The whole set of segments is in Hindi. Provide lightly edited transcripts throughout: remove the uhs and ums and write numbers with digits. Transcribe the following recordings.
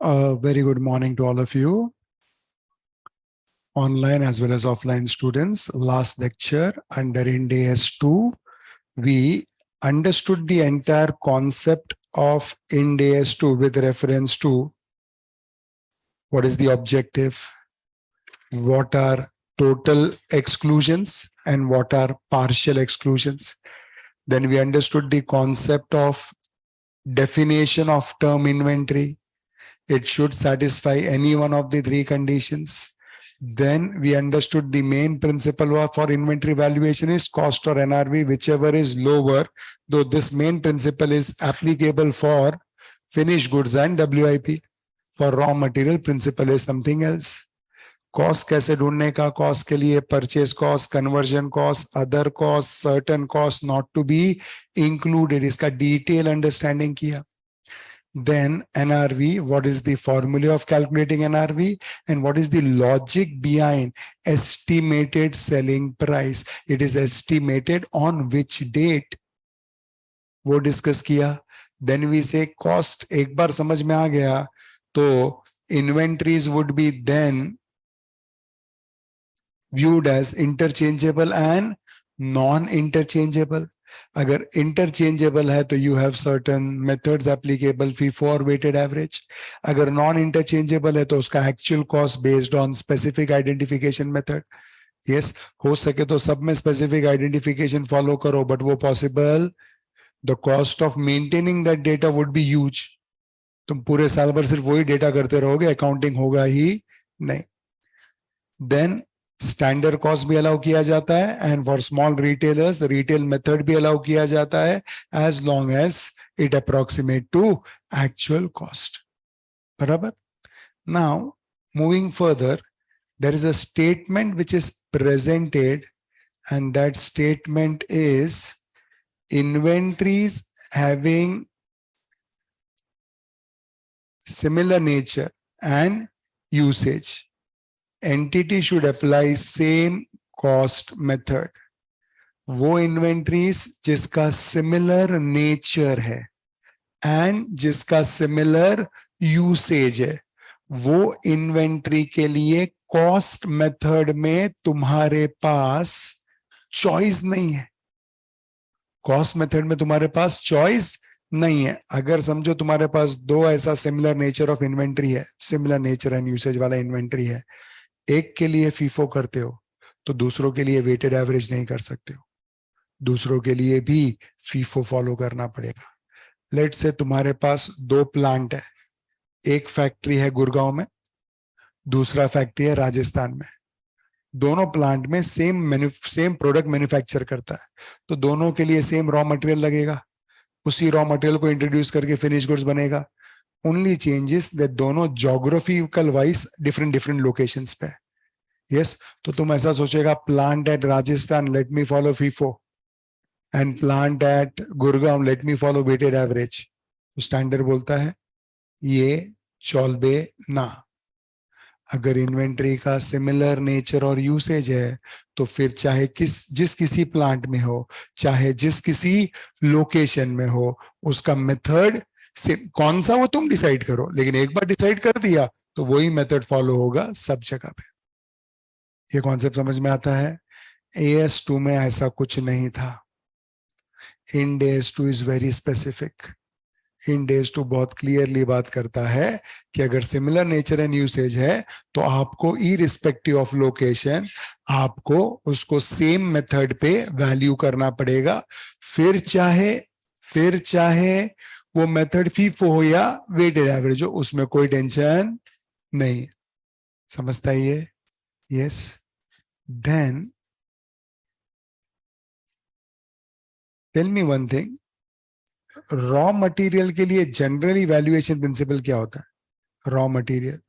A very good morning to all of you, online as well as offline students. Last lecture under Ind AS 2, we understood the entire concept of Ind AS 2 with reference to what is the objective, what are total exclusions, and what are partial exclusions. Then we understood the concept of definition of term inventory. It should satisfy any one of the three conditions. Then we understood the main principle for inventory valuation is cost or NRV, whichever is lower, though this main principle is applicable for finished goods and WIP. For raw material, principle is something else. Cost कैसे ढूंढने का, कॉस्ट के लिए purchase cost, conversion cost, other cost, certain cost not to be included, इसका डिटेल अंडरस्टैंडिंग किया. Then NRV, what is the formula of calculating NRV and what is the logic behind estimated selling price? It is estimated on which date, वो डिस्कस किया. Then we say cost, एक बार समझ में आ गया तो inventories would be then viewed as interchangeable and non-interchangeable. अगर interchangeable है तो you have certain methods applicable, FIFO और weighted average. अगर non-interchangeable है तो उसका actual cost based on specific identification method. Yes, हो सके तो सब में specific identification follow करो, but वो possible, the cost of maintaining that data would be huge. तुम पूरे साल भर सिर्फ वही डेटा करते रहोगे, accounting होगा ही नहीं. Then स्टैंडर्ड कॉस्ट भी अलाउ किया जाता है, and for small retailers retail method भी अलाउ किया जाता है, as long as it approximate to actual cost. बराबर. Now moving further, there is a statement which is presented, and that statement is inventories having similar nature and usage, entity should apply same cost method. वो इन्वेंट्रीज जिसका सिमिलर नेचर है एंड जिसका सिमिलर यूसेज है, वो इन्वेंट्री के लिए कॉस्ट मेथड में तुम्हारे पास चॉइस नहीं है. कॉस्ट मेथड में तुम्हारे पास चॉइस नहीं है. अगर समझो तुम्हारे पास दो ऐसा सिमिलर नेचर ऑफ इन्वेंट्री है, सिमिलर नेचर एंड यूसेज वाला इन्वेंट्री है, एक के लिए फीफो करते हो तो दूसरों के लिए वेटेड एवरेज नहीं कर सकते हो, दूसरों के लिए भी फीफो फॉलो करना पड़ेगा. लेट से तुम्हारे पास दो प्लांट है, एक फैक्ट्री है गुड़गांव में, दूसरा फैक्ट्री है राजस्थान में. दोनों प्लांट में सेम प्रोडक्ट मैन्युफैक्चर करता है, तो दोनों के लिए सेम रॉ मटेरियल लगेगा, उसी रॉ मटेरियल को इंट्रोड्यूस करके फिनिश गुड्स बनेगा. ओनली चेंजेस दैट दोनों ज्योग्राफिकल वाइज डिफरेंट लोकेशंस पे. यस, तो तुम ऐसा सोचेगा plant at Rajasthan let me follow FIFO and plant at Gurgaon let me follow weighted average. तो स्टैंडर्ड बोलता है ये चौलबे ना. अगर इन्वेंट्री का सिमिलर नेचर और यूसेज है तो फिर चाहे जिस किसी प्लांट में हो, चाहे जिस किसी लोकेशन में हो, उसका मेथड से कौन सा वो तुम डिसाइड करो, लेकिन एक बार डिसाइड कर दिया तो वही मेथड फॉलो होगा सब जगह पे. ये कॉन्सेप्ट समझ में आता है. AS2 में ऐसा कुछ नहीं था. Ind AS2 is very specific. Ind AS2 बहुत क्लियरली बात करता है कि अगर सिमिलर नेचर एंड यूसेज है तो आपको इरिस्पेक्टिव ऑफ लोकेशन आपको उसको सेम मेथड पे वैल्यू करना पड़ेगा, फिर चाहे वो मेथड फीफो हो या वेटेड एवरेज हो, उसमें कोई टेंशन नहीं. समझता ही है. Yes. Then tell me one thing, raw material के लिए जनरली वैल्यूएशन प्रिंसिपल क्या होता है? रॉ मटेरियल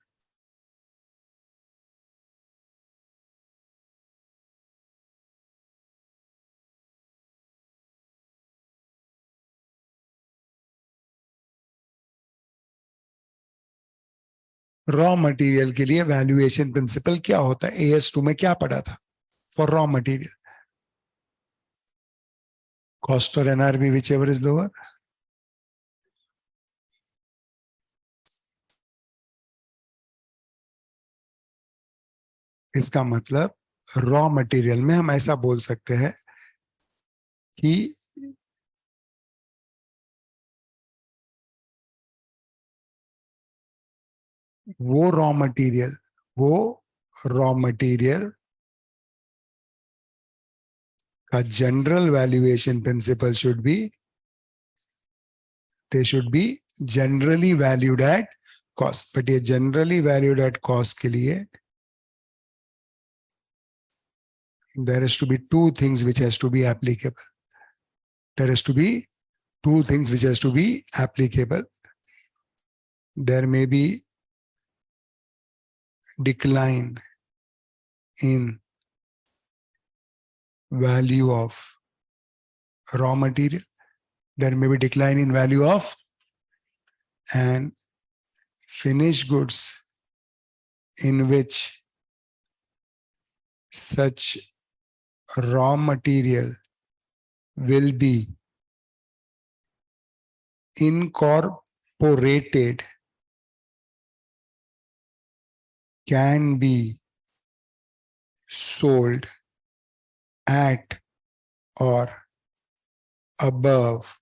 के लिए वैल्यूएशन प्रिंसिपल क्या होता है? AS2 में क्या पढ़ा था फॉर रॉ मटेरियल? कॉस्ट और NRV whichever is lower. इसका मतलब रॉ मटेरियल में हम ऐसा बोल सकते हैं कि वो रॉ मटेरियल का general valuation principle should be, they should be generally valued at cost. But ये generally valued at cost के लिए there has to be two things which has to be applicable. There has to be two things which has to be applicable. There may be decline in value of raw material. There may be decline in value of and finished goods in which such raw material will be incorporated can be sold at or above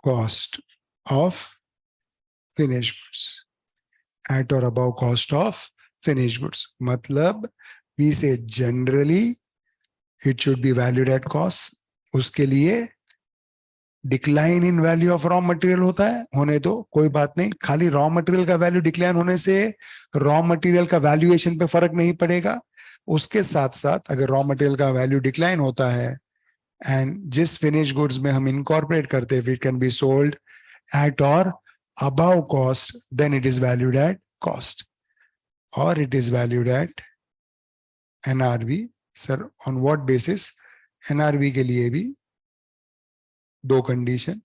cost of finished goods, at or above cost of finished goods. मतलब we say generally it should be valued at cost. उसके लिए decline in value of raw material होता है, होने दो, कोई बात नहीं. खाली रॉ मटेरियल का वैल्यू डिक्लाइन होने से रॉ मटेरियल का वैल्यूएशन पे फर्क नहीं पड़ेगा. उसके साथ साथ अगर रॉ मटेरियल का वैल्यू डिक्लाइन होता है एंड जिस फिनिश गुड्स में हम इनकॉर्पोरेट करते हैं, it can be sold eight और above cost, then it is valued at cost or it is valued at NRV. Sir, on what basis? NRV के लिए भी दो condition.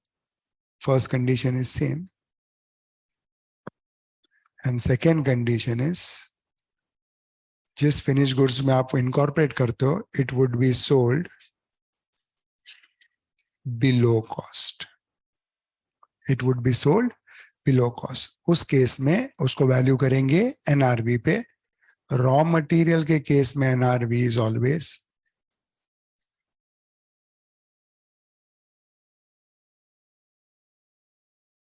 First condition is same and second condition is जिस फिनिश गुड्स में आप इनकॉर्पोरेट करते हो, it would be sold below cost. It would be sold below cost. उस केस में उसको वैल्यू करेंगे एनआरवी पे. रॉ मटेरियल के केस में एनआरवी इज ऑलवेज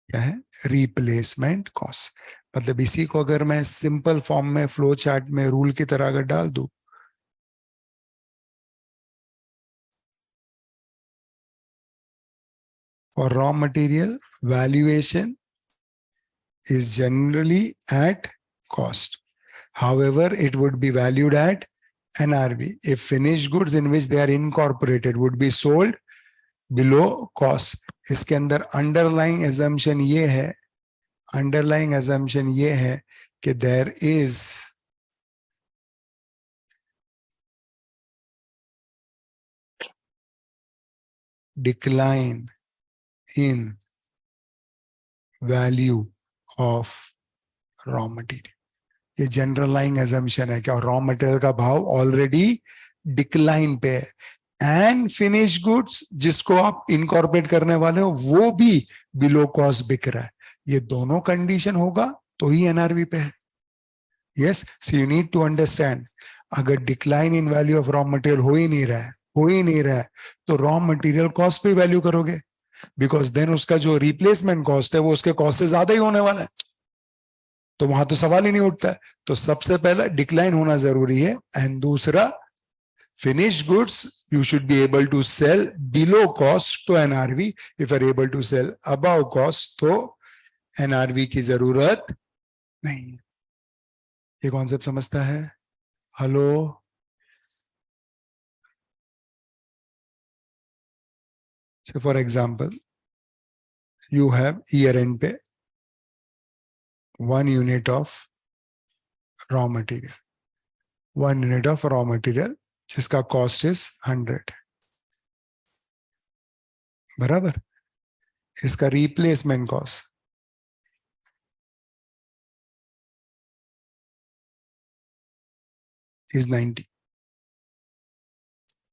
क्या है? Replacement cost. मतलब इसी को अगर मैं सिंपल फॉर्म में फ्लो चार्ट में रूल की तरह अगर डाल दूं, और raw material valuation is generally at cost. However, it would be valued at NRV if finished goods in which they are incorporated would be sold below cost. इसके अंदर underlying assumption ये है कि there is decline in value of raw material. ये जनरलाइंग एजम्पशन है क्या? रॉ मटेरियल का भाव ऑलरेडी डिक्लाइन पे है एंड फिनिश गुड्स जिसको आप इनकॉर्पोरेट करने वाले हो वो भी बिलो कॉस्ट बिक रहा है. ये दोनों कंडीशन होगा तो ही एनआरवी पे है. Yes, so you need to understand. अगर decline in value of raw material हो ही नहीं रहा है तो रॉ मटेरियल कॉस्ट पे वैल्यू करोगे, बिकॉज देन उसका जो रिप्लेसमेंट कॉस्ट है वो उसके कॉस्ट से ज्यादा ही होने वाला है. तो वहां तो सवाल ही नहीं उठता है. तो सबसे पहला डिक्लाइन होना जरूरी है एंड दूसरा finished goods you should be able to sell below cost to NRV. if you're able to sell above cost तो NRV की जरूरत नहीं. ये कॉन्सेप्ट समझता है? Hello, so for example you have year end पे 1 unit of raw material, 1 unit of raw material जिसका कॉस्ट इज 100. बराबर. इसका रिप्लेसमेंट कॉस्ट इज 90.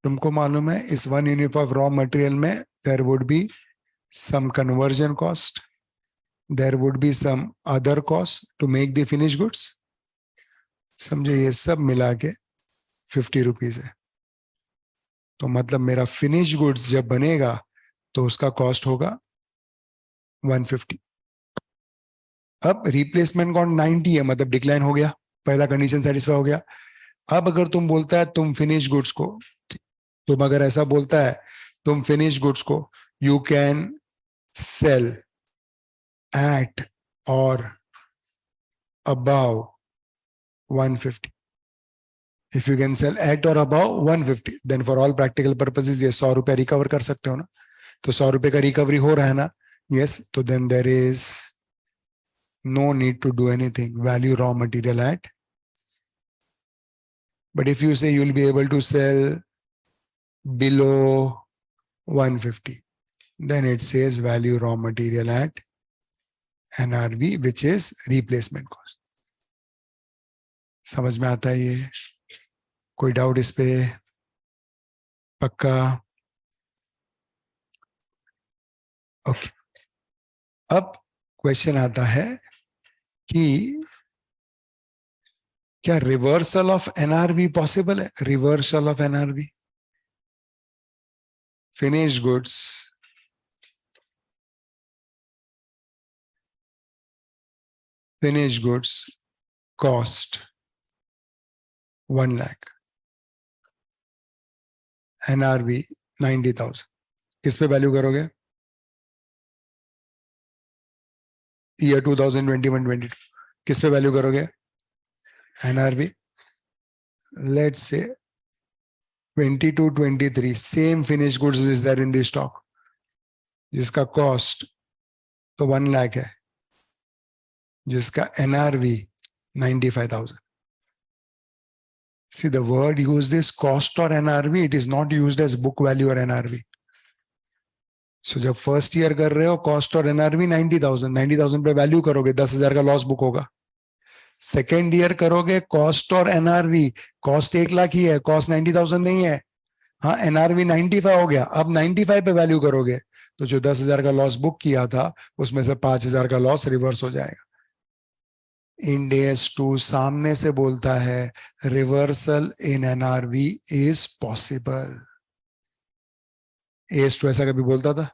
तुमको मालूम है इस 1 यूनिट ऑफ रॉ मटेरियल में there would be some conversion cost, there would be some other cost to make the finish goods. समझे, ये सब मिला के 50 रुपीज है। तो मतलब मेरा फिनिश गुड्स जब बनेगा तो उसका कॉस्ट होगा 150। अब रिप्लेसमेंट कॉस्ट 90 है, मतलब डिक्लाइन हो गया, पहला कंडीशन सेटिस्फाई हो गया। अब अगर तुम बोलता है तुम फिनिश गुड्स को, तुम अगर ऐसा बोलता है तुम फिनिश गुड्स को you can sell at or above 150, if you can sell at or above 150 then for all practical purposes ये 100 रुपए रिकवर कर सकते हो ना। तो 100 रुपए का रिकवरी हो रहा है ना, यस, तो then there is no need to do anything, value raw material at. But if you say you will be able to sell below 150, then it says value raw material at NRV, which is replacement cost. समझ में आता है ये? कोई डाउट इस पे? पक्का? ओके। अब क्वेश्चन आता है कि क्या रिवर्सल ऑफ एनआरवी पॉसिबल है? Reversal of NRV, finish goods cost 1 lakh, NRV 90,000, किस पे वैल्यू करोगे? ईयर 2021-22 किस पे वैल्यू करोगे? NRV let's say 22-23 same finish goods is there in the stock, जिसका कॉस्ट तो 1 लाख है, जिसका NRV 95,000. See, the word used is cost or NRV. It is not used as book value or NRV. So जब फर्स्ट ईयर कर रहे हो कॉस्ट और एनआरवी 90,000 पे वैल्यू करोगे, 10,000 का लॉस बुक होगा। सेकेंड ईयर करोगे कॉस्ट और एनआरवी, कॉस्ट 1 लाख ही है, कॉस्ट 90,000 नहीं है, हाँ एनआरवी 95 हो गया। अब 95 पे वैल्यू करोगे तो जो 10,000 का लॉस बुक किया था उसमें से 5,000 का लॉस रिवर्स हो जाएगा। इंड एस 2 सामने से बोलता है reversal in NRV is possible. S 2 ऐसा कभी बोलता था?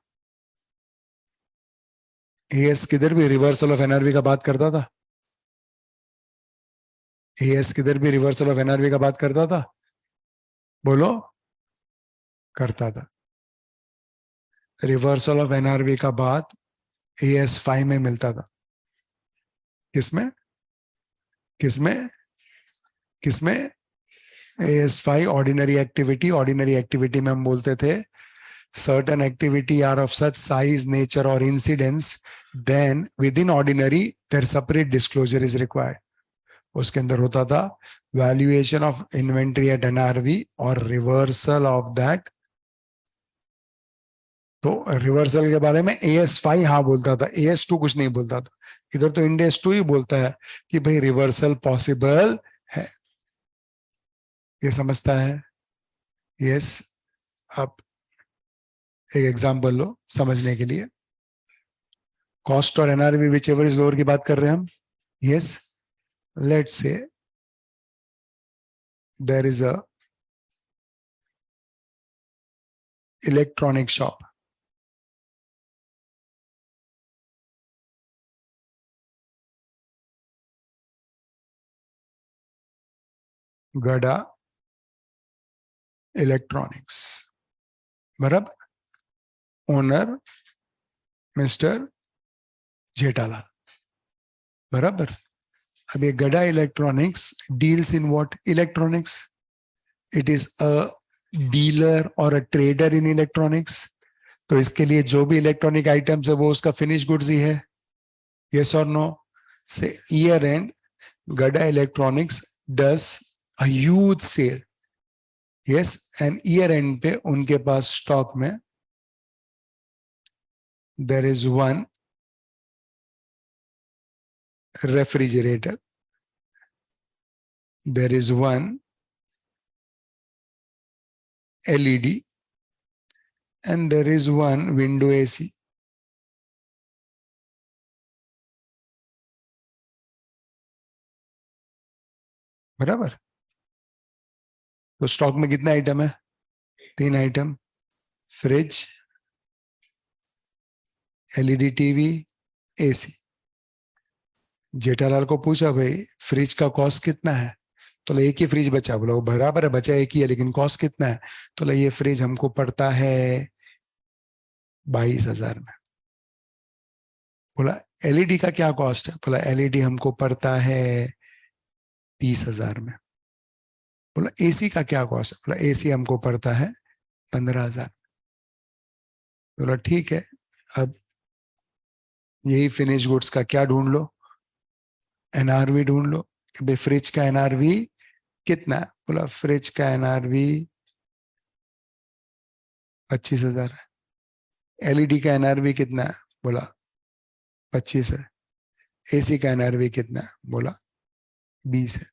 एस किधर भी रिवर्सल ऑफ एनआरवी का बात करता था? एस किधर भी रिवर्सल ऑफ एनआरवी का बात करता था? बोलो, करता था। रिवर्सल ऑफ एनआरवी का बात एएस 5 में मिलता था। किसमें किसमें किसमें? As 5 ordinary activity. Ordinary activity में हम बोलते थे certain activity are of such size, nature or incidence, then within ordinary their separate disclosure is required. उसके अंदर होता था valuation of inventory at NRV और reversal of that। तो रिवर्सल के बारे में AS5 हाँ बोलता था, AS2 कुछ नहीं बोलता था। इधर तो इंड AS 2 ही बोलता है कि भाई रिवर्सल पॉसिबल है, ये समझता है? यस। अब एक एग्जांपल लो समझने के लिए। कॉस्ट और NRV whichever is lower की बात कर रहे हैं हम। Yes, let's say there is a electronic shop, Gada electronics, बराबर, ओनर मिस्टर जेठालाल, बराबर। अब ये Gada electronics deals in what? Electronics. It is a dealer or a trader in electronics. तो इसके लिए जो भी इलेक्ट्रॉनिक आइटम्स है वो उसका फिनिश गुड्स ही है। यस और no? Say year end Gada electronics does a huge sale. Yes, and year end पे उनके पास स्टॉक में there is one refrigerator, there is one LED and there is one window AC. बराबर. तो स्टॉक में कितने आइटम है? 3 item. Fridge, LED TV, AC. Jethalal को पूछा भाई फ्रिज का कॉस्ट कितना है? तो एक ही फ्रिज बचा. बोला वो बराबर है, बचा एक ही है, लेकिन कॉस्ट कितना है? तो ये फ्रिज हमको पड़ता है 22,000 में. बोला LED का क्या कॉस्ट है? बोला LED हमको पड़ता है 30,000 में. बोला AC का क्या कॉस्ट है? बोला AC हमको पड़ता है 15,000. बोला ठीक है, अब यही फिनिश गुड्स का क्या ढूंढ लो? NRV ढूंढ लो कि भाई फ्रिज का NRV कितना है. बोला फ्रिज का NRV 25,000 है. LED का NRV कितना है? बोला 25 है. AC का NRV कितना है? बोला 20 है.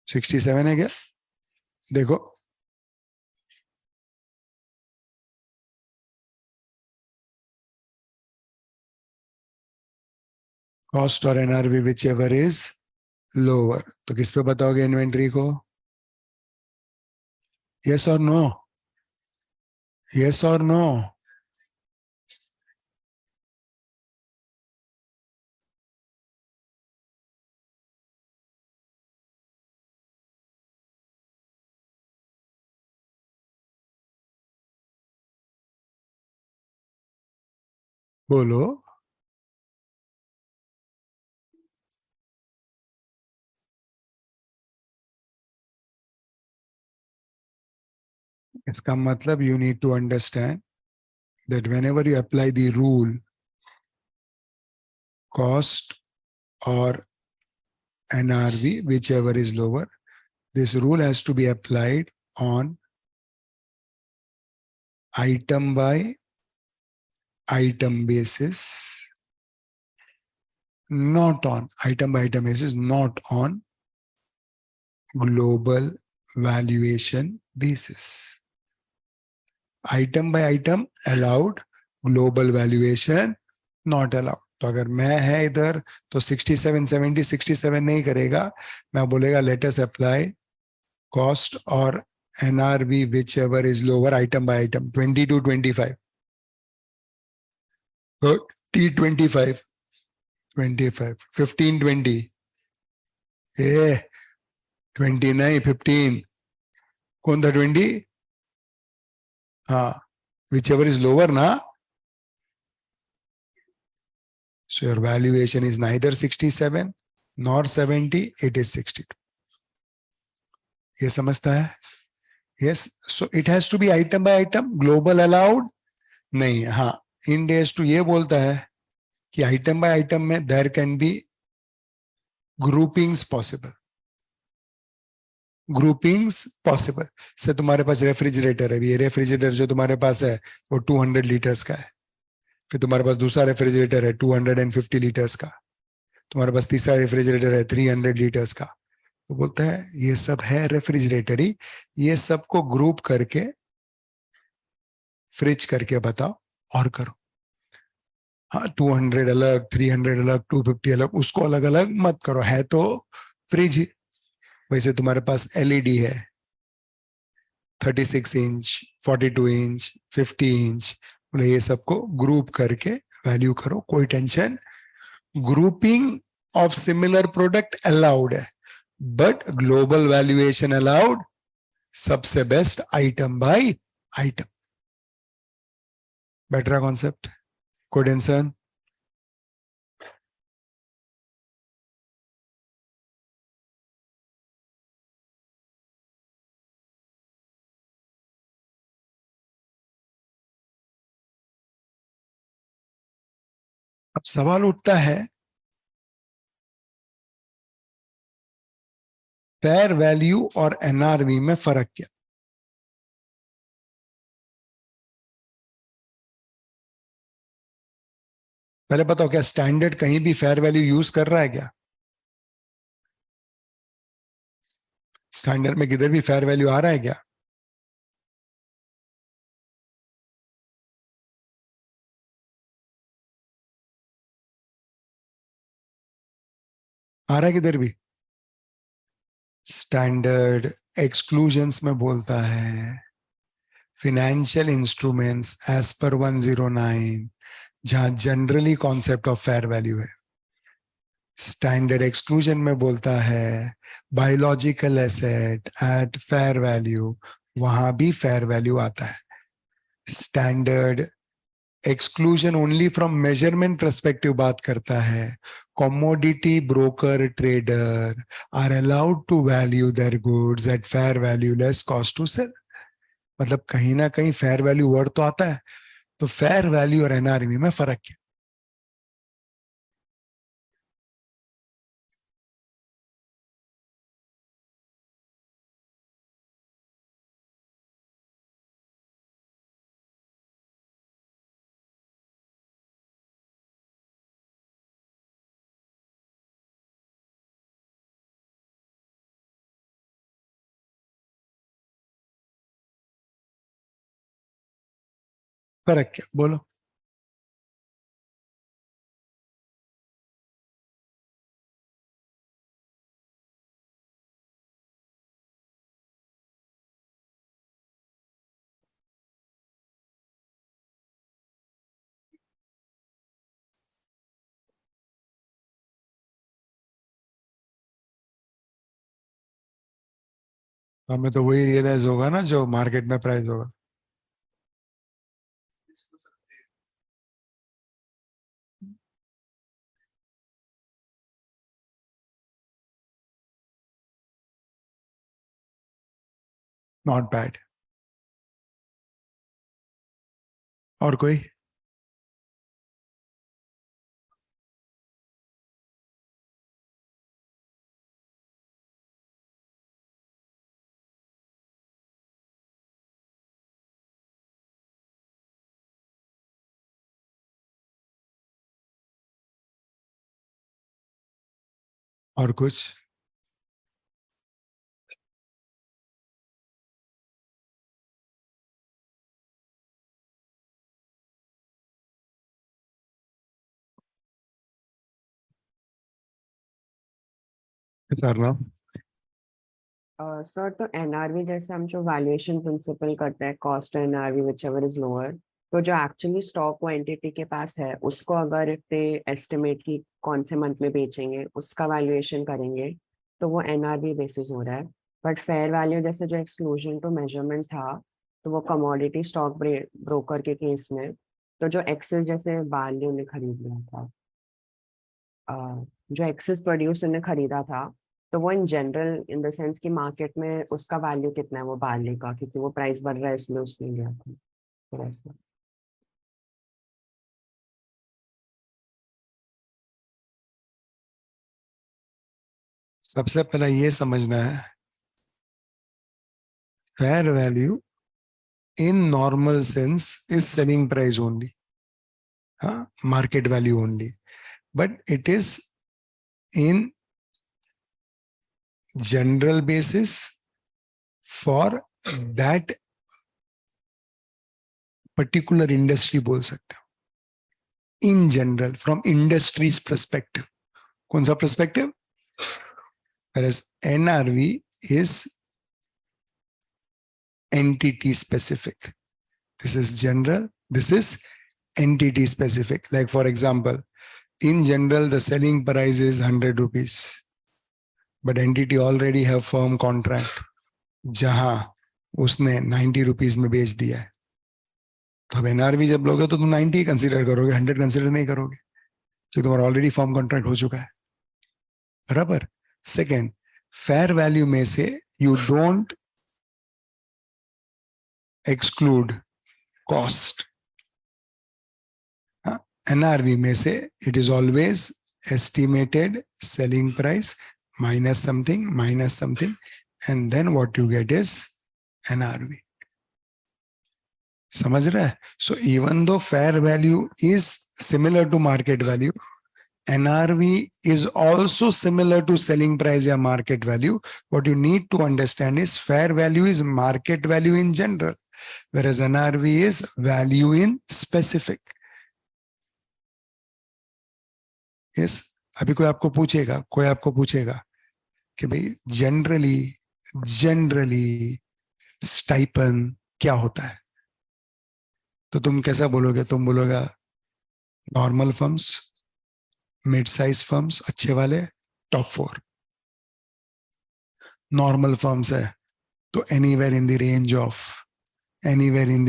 $67 है क्या? देखो कॉस्ट और NRV whichever is lower. तो किस पे बताओगे इन्वेंट्री को? यस और नो? यस और नो? बोलो. इसका मतलब you need to understand that whenever you apply the rule cost or NRV whichever is lower, this rule has to be applied on item by item basis, not on item by item basis, not on global valuation basis. Item by item allowed, global valuation not allowed. तो अगर मैं है इधर तो 67 70 67 नहीं करेगा, मैं बोलेगा लेट अस अप्लाई कॉस्ट और NRV whichever is lower item by item. 20 to 25, तो T25 25 15 20 ए 20 नहीं 15. कौन था 20? हाँ, विच एवर इज लोअर ना. So your valuation is neither 67 nor 70, it is 62. ये समझता है? Yes. So it has to be item by item. Global allowed नहीं है. हाँ, Ind AS 2 ये बोलता है कि item by item में there can be groupings possible. Groupings possible. से तुम्हारे पास रेफ्रिजरेटर है. ये रेफ्रिजरेटर जो तुम्हारे पास है वो 200 लीटर्स का है. फिर तुम्हारे पास दूसरा रेफ्रिजरेटर है 250 लीटर्स का. तुम्हारे पास तीसरा रेफ्रिजरेटर है 300 लीटर्स का. तो बोलता है ये सब है रेफ्रिजरेटर ही, ये सबको ग्रुप करके फ्रिज करके बताओ और करो. हाँ, 200 अलग, 300 अलग, 250 अलग, उसको अलग अलग मत करो. है तो फ्रिज ही. वैसे तुम्हारे पास LED है 36 इंच, 42 इंच, 50 इंच. बोले ये सबको ग्रुप करके वैल्यू करो, कोई tension. Grouping of similar product allowed है, बट ग्लोबल वैल्यूएशन अलाउड. सबसे best item by item. Better concept. कोई टेंशन? अब सवाल उठता है फेयर वैल्यू और NRV में फर्क क्या? पहले बताओ क्या स्टैंडर्ड कहीं भी फेयर वैल्यू यूज कर रहा है क्या? स्टैंडर्ड में किधर भी फेयर वैल्यू आ रहा है क्या? आ रहा है किधर भी? स्टैंडर्ड एक्सक्लूजन्स में बोलता है फिनेंशियल इंस्ट्रूमेंट्स एज पर 109, जहां generally concept of fair value है। स्टैंडर्ड एक्सक्लूजन में बोलता है biological asset at fair value, वहां भी फेयर वैल्यू आता है। Standard exclusion only from measurement perspective बात करता है commodity broker trader are allowed to value their goods at fair value less cost to sell. मतलब कहीं ना कहीं फेयर वैल्यू वर्ड तो आता है, तो फेयर वैल्यू और एनआरवी में फर्क क्या? फर्क क्या बोलो? हमें तो वही रियलाइज होगा ना जो मार्केट में प्राइस होगा। Not bad. और कोई? और कुछ? करना। सर, तो एनआरवी जैसे हम जो वैल्यूएशन प्रिंसिपल करते हैं, cost NRV whichever is lower, तो जो एक्चुअली स्टॉक वो एंटिटी के पास है उसको अगर इफ दे एस्टिमेट की कौन से मंथ में बेचेंगे उसका वैल्यूएशन करेंगे तो वो एनआरवी बेसिस हो रहा है। बट फेयर वैल्यू जैसे जो एक्सक्लूजन टू मेजरमेंट था, तो वो कमोडिटी स्टॉक ब्रोकर के केस में, तो जो एक्सेस जैसे बार्ली ने खरीद लिया था, जो एक्सेस प्रोड्यूस ने खरीदा था, तो वो in general in the sense कि मार्केट में उसका वैल्यू कितना है वो बार्ली का, क्योंकि वो प्राइस बढ़ रहा है इसलिए उसने लिया था। तो ऐसा। सबसे पहले ये समझना है fair value in normal sense is selling price only, हाँ, market value only, but it is in general basis for that particular industry बोल सकते हो। In general from industries perspective. कौन सा perspective? whereas NRV is entity specific. This is general, this is entity specific. Like for example, in general the selling price is 100 rupees, but entity already have firm contract जहां उसने 90 रुपीज में बेच दिया है, तो अब एनआरवी जब लोगे तो तुम 90 कंसीडर करोगे, 100 कंसीडर नहीं करोगे, क्योंकि तुम्हारा ऑलरेडी फर्म कॉन्ट्रैक्ट हो चुका है। बराबर। सेकेंड, फेयर वैल्यू में से you don't exclude cost. NRV में से it is always estimated selling price minus something and then what you get is NRV. समझ रहा है? So even though fair value is similar to market value, NRV is also similar to selling price या market value. What you need to understand is fair value is market value in general, whereas NRV is value in specific. Yes, अभी कोई आपको पूछेगा कि भाई जनरली स्टाइपन क्या होता है, तो तुम कैसा बोलोगे? तुम बोलोगे normal firms, mid size firms, अच्छे वाले, टॉप 4. नॉर्मल फर्म्स है तो anywhere in the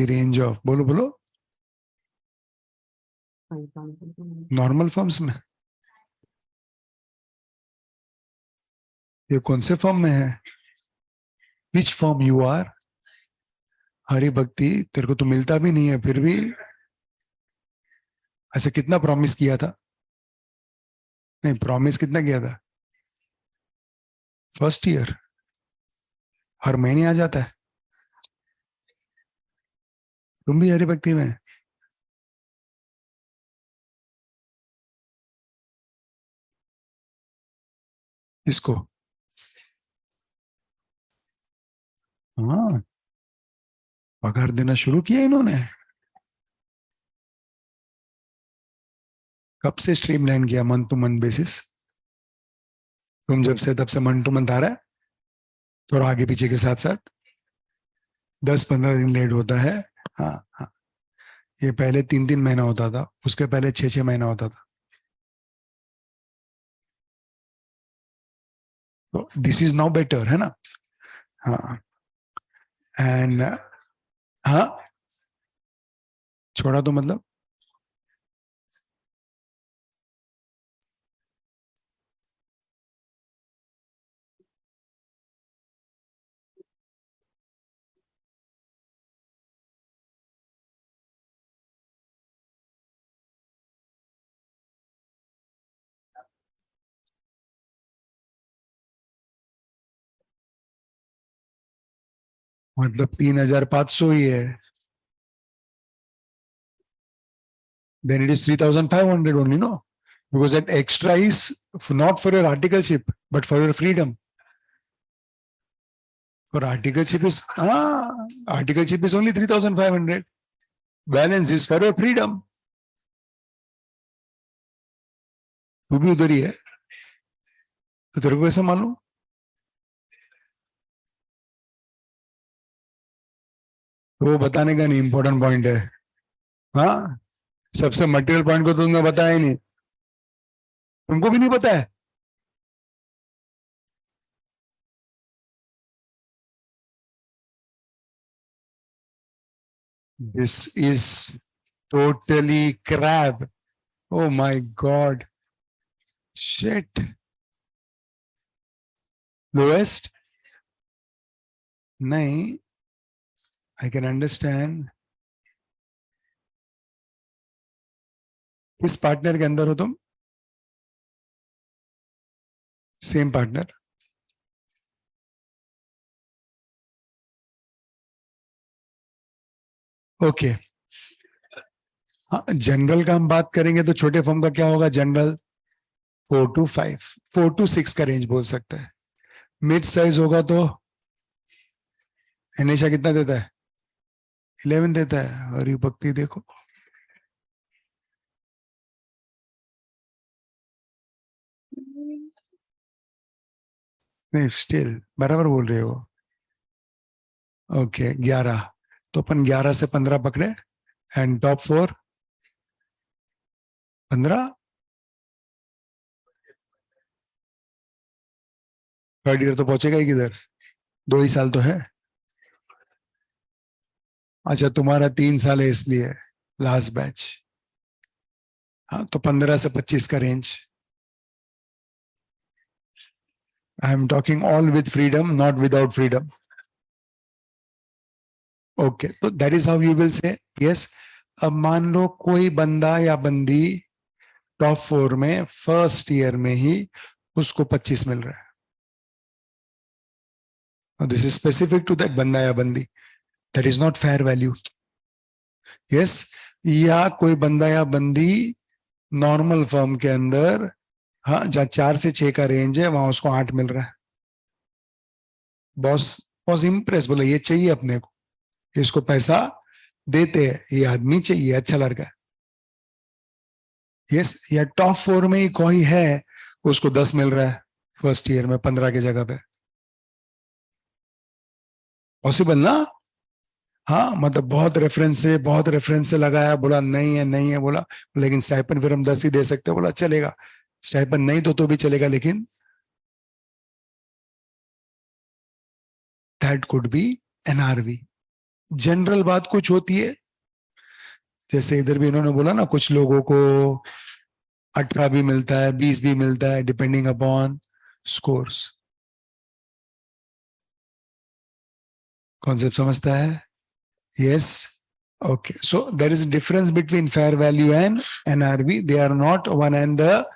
range of बोलो नॉर्मल फर्म्स में ये कौन से फॉर्म में है? Which form you are? Hari Bhakti, तेरे को तो मिलता भी नहीं है, फिर भी ऐसे कितना प्रॉमिस किया था? नहीं, प्रॉमिस कितना किया था? फर्स्ट ईयर हर महीने आ जाता है। तुम भी हरि भक्ति में? इसको हाँ, पगार देना शुरू किया इन्होंने। कब से स्ट्रीमलाइन किया मंथ टू मंथ बेसिस? तुम जब से तब से मंथ टू मंथ आ रहा है, थोड़ा आगे पीछे के साथ साथ 10-15 दिन लेट होता है। हाँ हाँ, ये पहले 3-3 महीना होता था, उसके पहले 6-6 महीना होता था। तो दिस इज नाउ बेटर, है ना? हाँ, एंड हाँ, छोड़ा तो मतलब मतलब 3,500 ही है। Then it is 3,500 only, no? Because that extra is not for your articleship, but for your freedom. For articleship is only 3,500. Balance is for your freedom. तू भी उधर ही है, तो तेरे को कैसे मालूम? वो बताने का नहीं इंपॉर्टेंट पॉइंट है। हाँ, सबसे मटेरियल पॉइंट को तुमने बताया ही नहीं, तुमको भी नहीं पता है। This is totally crap. Oh my God. Shit. Lowest? नहीं, I can understand. किस पार्टनर के अंदर हो तुम? Same partner? ओके, हाँ, जनरल का हम बात करेंगे तो छोटे फॉर्म का क्या होगा? जनरल 4 to 5, 4 to 6 का रेंज बोल सकता है। मिड साइज होगा तो हमेशा कितना देता है? 11 देता है। और ये भक्ति देखो, नहीं स्टिल बराबर बोल रहे हो। ओके 11, तो अपन 11 से 15 पकड़े, एंड टॉप 4 15। थर्ड ईयर तो पहुंचेगा ही किधर, 2 ही साल तो है। अच्छा, तुम्हारा 3 साल है इसलिए लास्ट बैच। हाँ, तो 15 से 25 का range. I am talking all with freedom, not without freedom. Okay, तो that is how you will say yes. अब मान लो कोई बंदा या बंदी टॉप 4 में फर्स्ट ईयर में ही उसको 25 मिल रहा है। This is specific to that बंदा या बंदी, that is not fair value. Yes, या कोई बंदा या बंदी नॉर्मल फर्म के अंदर, हाँ, जहाँ 4 से 6 का रेंज है वहां उसको 8 मिल रहा है। बॉस बॉस इम्प्रेस, बोला ये चाहिए अपने को, इसको पैसा देते हैं, ये आदमी चाहिए, अच्छा लड़का है। यस, या टॉप 4 में ही कोई है, उसको 10 मिल रहा है फर्स्ट ईयर में 15 की जगह पे। पॉसिबल ना? हाँ, मतलब बहुत रेफरेंस से लगाया, बोला नहीं है नहीं है, बोला लेकिन स्टाइपन फिर हम 10 ही दे सकते हैं, बोला चलेगा। स्टाइपन नहीं तो भी चलेगा, लेकिन that could be NRV. General बात कुछ होती है, जैसे इधर भी इन्होंने बोला ना, कुछ लोगों को 18 भी मिलता है, 20 भी मिलता है, डिपेंडिंग अपॉन स्कोर्स। कॉन्सेप्ट समझता है? Yes. Okay, so there is a difference between fair value and NRV. They are not one and the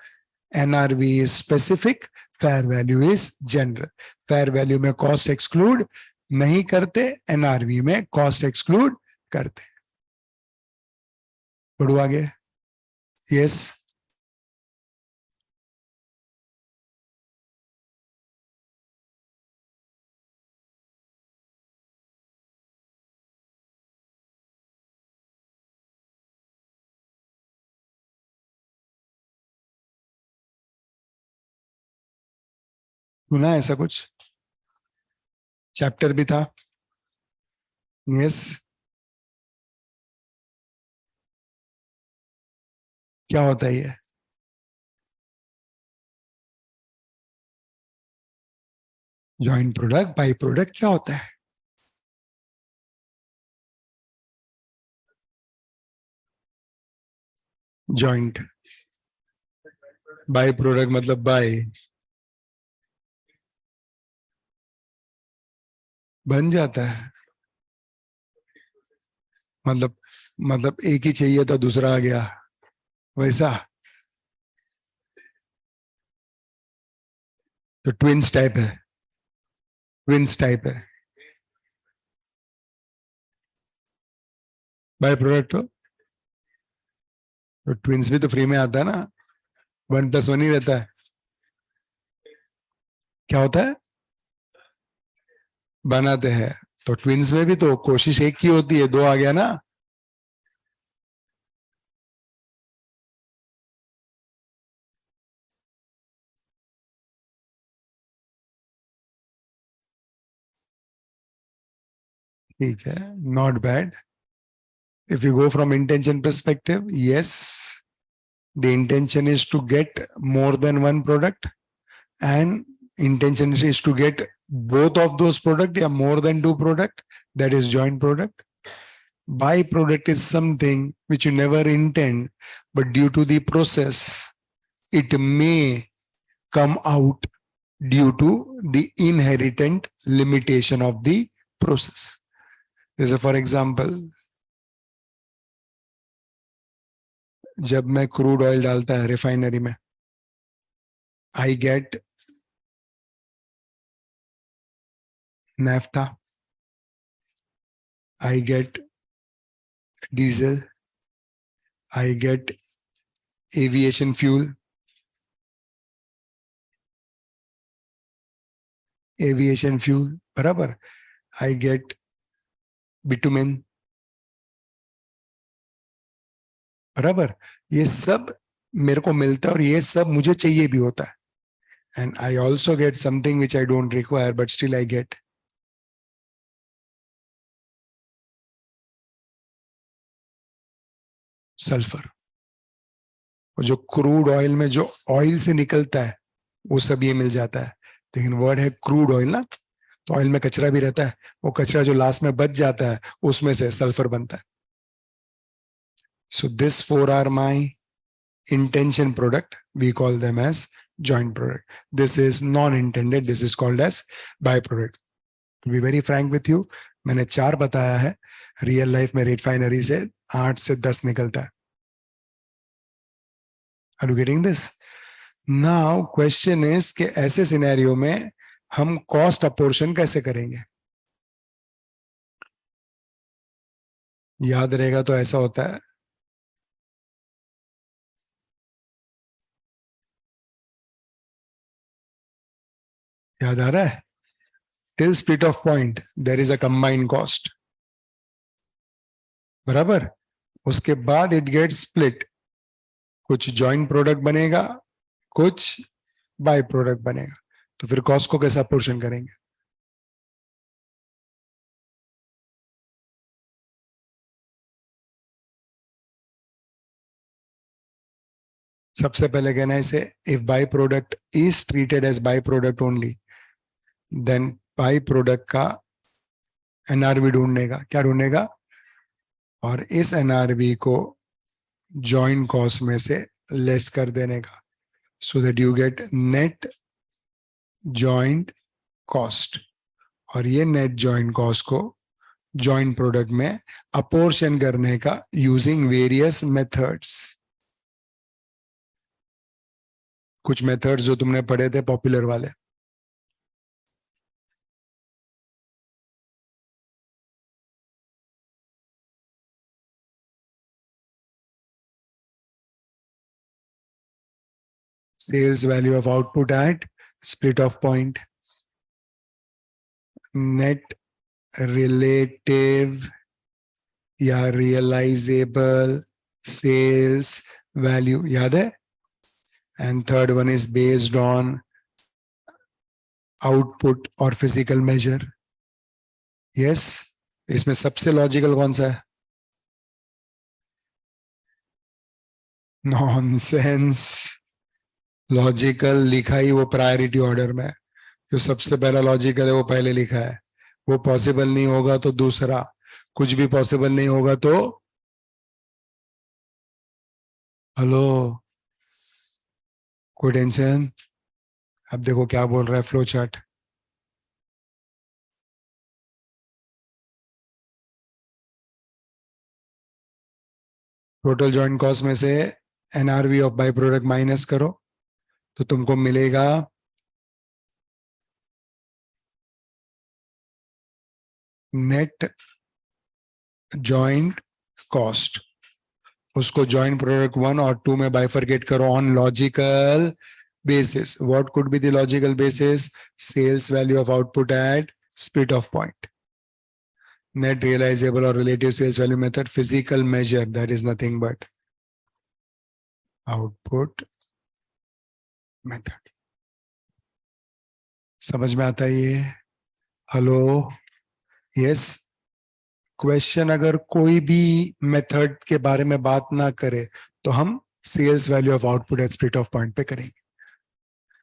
NRV is specific, fair value is general. Fair value में cost exclude नहीं करते, NRV में cost exclude करते। बढ़ो आगे। Yes, सुना है ऐसा कुछ? चैप्टर भी था। Yes, क्या होता है ये? जॉइंट प्रोडक्ट, बाई प्रोडक्ट क्या होता है? जॉइंट, बाई प्रोडक्ट मतलब बाई, बन जाता है। मतलब मतलब एक ही चाहिए था, दूसरा आ गया, वैसा। तो ट्विंस टाइप है, ट्विंस टाइप है। बाय प्रोडक्ट तो ट्विंस भी तो फ्री में आता है ना, 1+1 ही रहता है। क्या होता है? बनाते हैं। तो ट्विंस में भी तो कोशिश एक की होती है, 2 आ गया ना। ठीक है, not bad. If you go from intention perspective, yes, the intention is to get more than one product, and intention is to get both of those product या more than 2 product, that is joint product. Byproduct is something which you never intend, but due to the process it may come out due to the inherent limitation of the process. जैसे फॉर एग्जाम्पल, जब मैं क्रूड ऑयल डालता है रिफाइनरी में, I get naphtha, I get diesel, I get aviation fuel, बराबर, I get bitumen, बराबर। ये सब मेरे को मिलता है और ये सब मुझे चाहिए भी होता है। And I also get something which I don't require but still I get sulphur. और जो क्रूड ऑयल में जो ऑयल से निकलता है वो सब ये मिल जाता है, लेकिन वर्ड है क्रूड ऑयल ना, तो ऑयल में कचरा भी रहता है, वो कचरा जो लास्ट में बच जाता है उसमें से सल्फर बनता है। So this 4 are my intention product, we call them as joint product. This is non-intended, this is called as byproduct. To be very frank with you, मैंने 4 बताया है, रियल लाइफ में रिफाइनरी से 8 से 10 निकलता है। Are you getting this? Now question is कि ऐसे सिनेरियो में हम कॉस्ट अपोर्शन कैसे करेंगे? याद रहेगा तो ऐसा होता है, याद आ रहा है? Till split off point there is a combined cost, बराबर। उसके बाद इट गेट स्प्लिट, कुछ जॉइंट प्रोडक्ट बनेगा, कुछ बाय प्रोडक्ट बनेगा। तो फिर कॉस्ट को कैसा पोर्शन करेंगे? सबसे पहले कहना है इसे, if by product is treated as by product only, then by product का एनआरवी ढूंढने का, क्या ढूंढने का, और इस एनआरवी को जॉइंट कॉस्ट में से लेस कर देने का, so that you get net joint cost. और ये नेट जॉइंट कॉस्ट को जॉइंट प्रोडक्ट में अपोर्शन करने का यूजिंग वेरियस मेथड्स। कुछ मेथड्स जो तुमने पढ़े थे पॉपुलर वाले, sales value of output at split of point, net relative या realizable sales value, याद है? And third one is based on output or physical measure. Yes, इसमें सबसे लॉजिकल कौन सा है? नॉनसेंस। लॉजिकल लिखा ही वो प्रायोरिटी ऑर्डर में, जो सबसे पहला लॉजिकल है वो पहले लिखा है। वो पॉसिबल नहीं होगा तो दूसरा, कुछ भी पॉसिबल नहीं होगा तो, हेलो, कोई टेंशन? अब देखो क्या बोल रहा है flow chart. Total joint cost में से NRV of by product minus करो तो तुमको मिलेगा नेट जॉइंट कॉस्ट। उसको जॉइंट प्रोडक्ट 1 और 2 में बाइफरकेट करो on logical basis. What could be the logical basis? Sales value of output at split of point. Net realizable or relative sales value method, physical measure, that is nothing but output method. समझ में आता है ये? Hello, yes. क्वेश्चन अगर कोई भी मेथड के बारे में बात ना करे तो हम sales value of output at split off point पे करेंगे।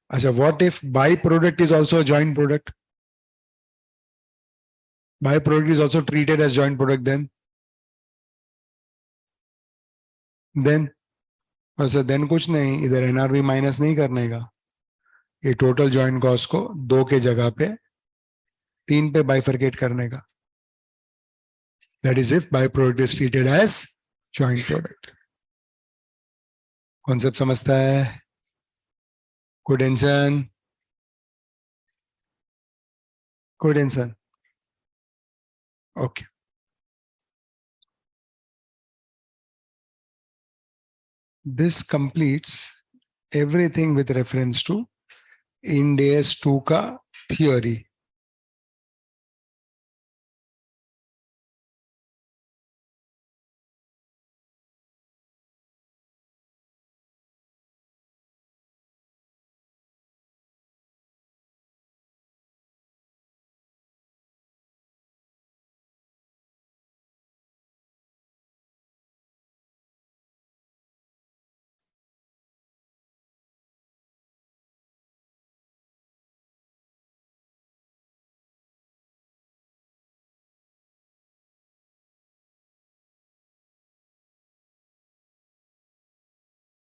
अच्छा, what if by product is also joint product? By product is also treated as joint product, then अच्छा, देन कुछ नहीं, इधर एनआरवी माइनस नहीं करने का, ये टोटल जॉइंट कॉस्ट को 2 के जगह पे 3 पे बाइफरकेट करने का। That is if by product is treated as joint product. Concept समझता है? कोई टेंशन? कोई tension? Okay. This completes everything with reference to Ind AS 2 का थियोरी।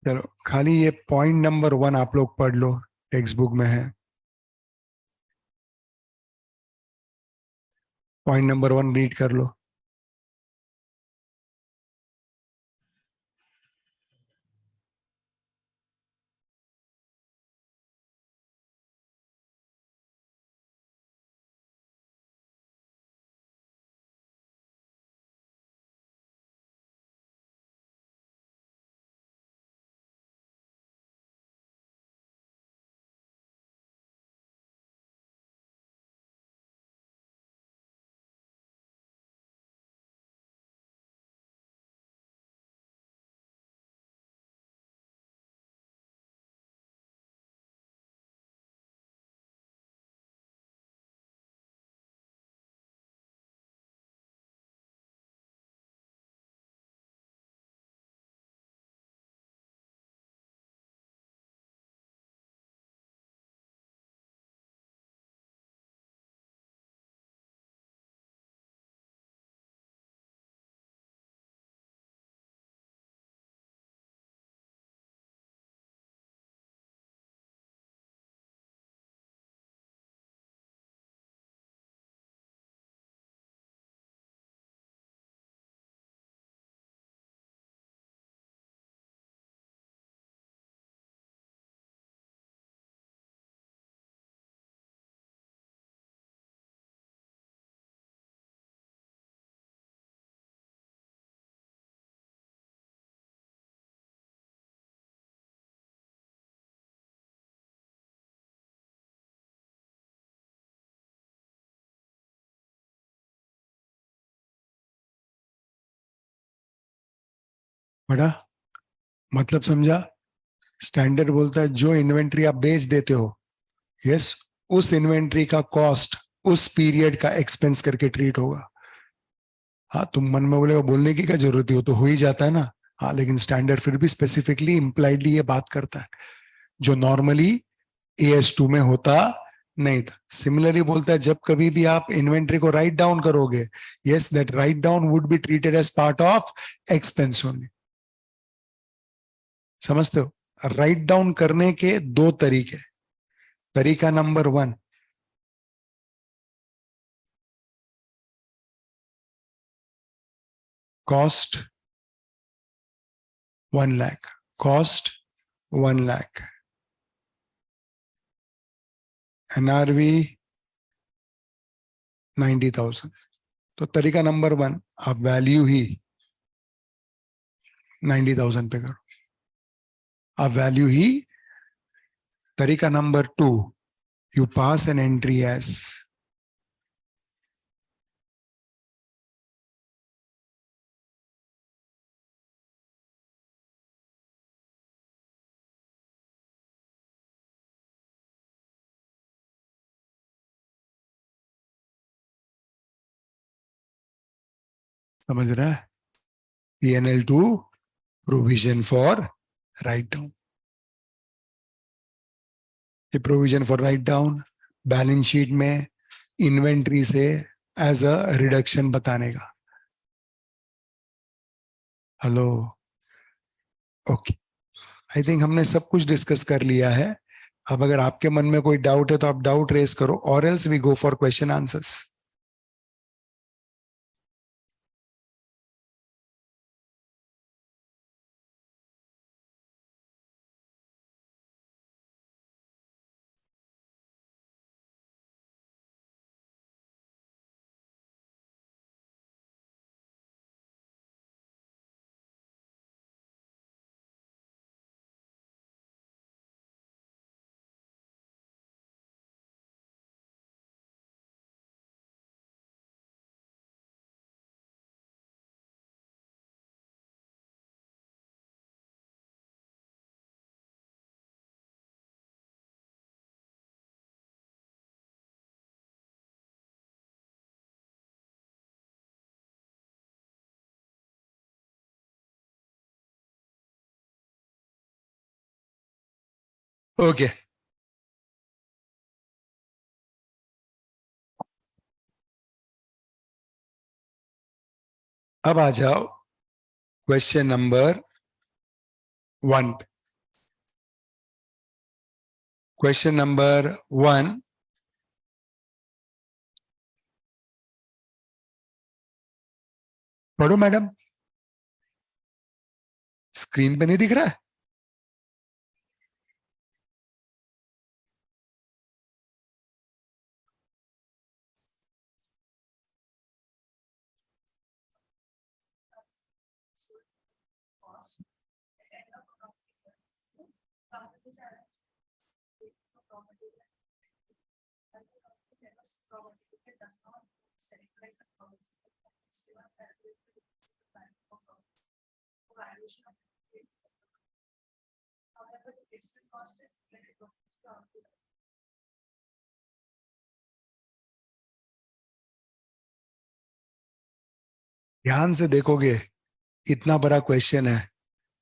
चलो, खाली ये पॉइंट नंबर 1 आप लोग पढ़ लो, टेक्स्ट बुक में है। पॉइंट नंबर 1 रीड कर लो। बड़ा मतलब समझा? स्टैंडर्ड बोलता है जो इन्वेंट्री आप बेच देते हो, यस, उस इन्वेंट्री का कॉस्ट उस पीरियड का एक्सपेंस करके ट्रीट होगा। हाँ, तुम मन में बोलेगा बोलने की क्या जरूरत है, वो तो हो ही जाता है ना। हाँ, लेकिन स्टैंडर्ड फिर भी स्पेसिफिकली इम्प्लाइडली ये बात करता है, जो नॉर्मली AS2 में होता नहीं था। सिमिलरली बोलता है जब कभी भी आप इन्वेंट्री को राइट डाउन करोगे, yes, that write down would be treated as part of expense only. समझते हो? राइट डाउन करने के दो तरीके। तरीका नंबर 1, cost 1 lakh, cost 1 lakh, NRV 90,000। तो तरीका नंबर 1, आप वैल्यू ही 90,000 पे करो, आप वैल्यू ही। तरीका number 2, you pass an entry as समझ रहा है, PNL to provision for write down. ये provision for write down balance sheet में इन्वेंट्री से एज अ रिडक्शन बताने का। हेलो, ओके, आई थिंक हमने सब कुछ डिस्कस कर लिया है। अब अगर आपके मन में कोई डाउट है तो आप डाउट रेस करो, और else we go for question answers. Okay, अब आ जाओ क्वेश्चन नंबर 1। क्वेश्चन नंबर 1, पढ़ो मैडम, स्क्रीन पे नहीं दिख रहा है? ध्यान से देखोगे, इतना बड़ा क्वेश्चन है,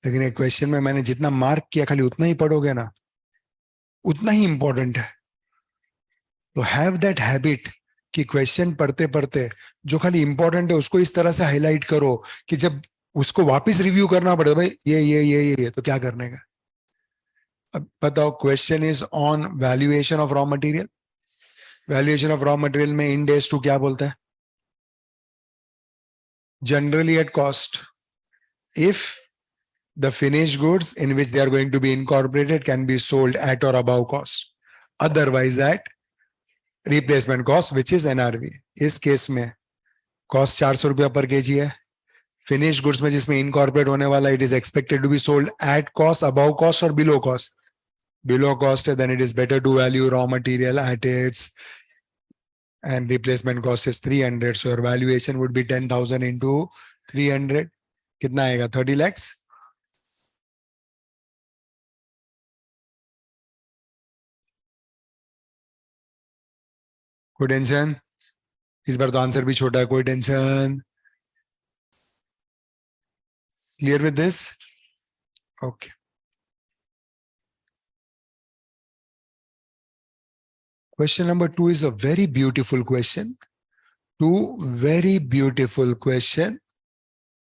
लेकिन एक क्वेश्चन में मैंने जितना मार्क किया खाली उतना ही पढ़ोगे ना, उतना ही इंपॉर्टेंट है। तो हैव दैट हैबिट कि क्वेश्चन पढ़ते पढ़ते जो खाली इंपॉर्टेंट है उसको इस तरह से हाईलाइट करो कि जब उसको वापस रिव्यू करना पड़े, भाई ये तो क्या करने का। अब बताओ, question is on valuation of raw material. Valuation of raw material में इंड एज टू क्या बोलता है? Generally at cost if the finished goods in which they are going to be incorporated can be sold at or above cost, otherwise at replacement cost which is NRV। इस केस में कॉस्ट 400 रुपया पर केजी है, फिनिश गुड्स में जिसमें इनकॉर्पोरेट होने वाला it is expected to be sold at cost, above cost और बिलो कॉस्ट। बिलो कॉस्ट है then it is better to value raw material at its and replacement cost is 300, so your valuation would be 10,000 into 300, कितना आएगा? 30 lakhs। कोई टेंशन? इस बार तो आंसर भी छोटा है, कोई tension? Clear with this? Okay. Question number 2 is a very beautiful question. Two very beautiful question.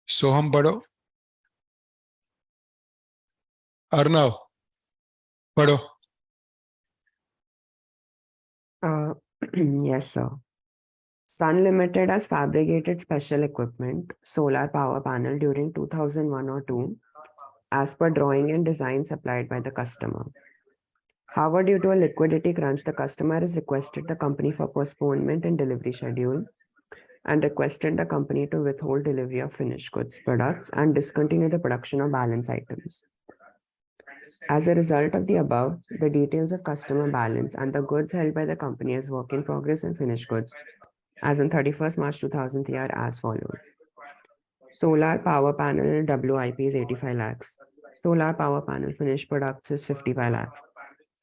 सोहम पढ़ो. अर्णव पढ़ो. Yes, sir. Sun Limited has fabricated special equipment, solar power panel during 2001 or 2, as per drawing and design supplied by the customer. However, due to a liquidity crunch, the customer has requested the company for postponement in delivery schedule and requested the company to withhold delivery of finished goods products and discontinue the production of balance items. As a result of the above, the details of customer balance and the goods held by the company as work in progress and finished goods as on 31st March 2003 are as follows. Solar power panel WIP is 85 lakhs. Solar power panel finished products is 55 lakhs.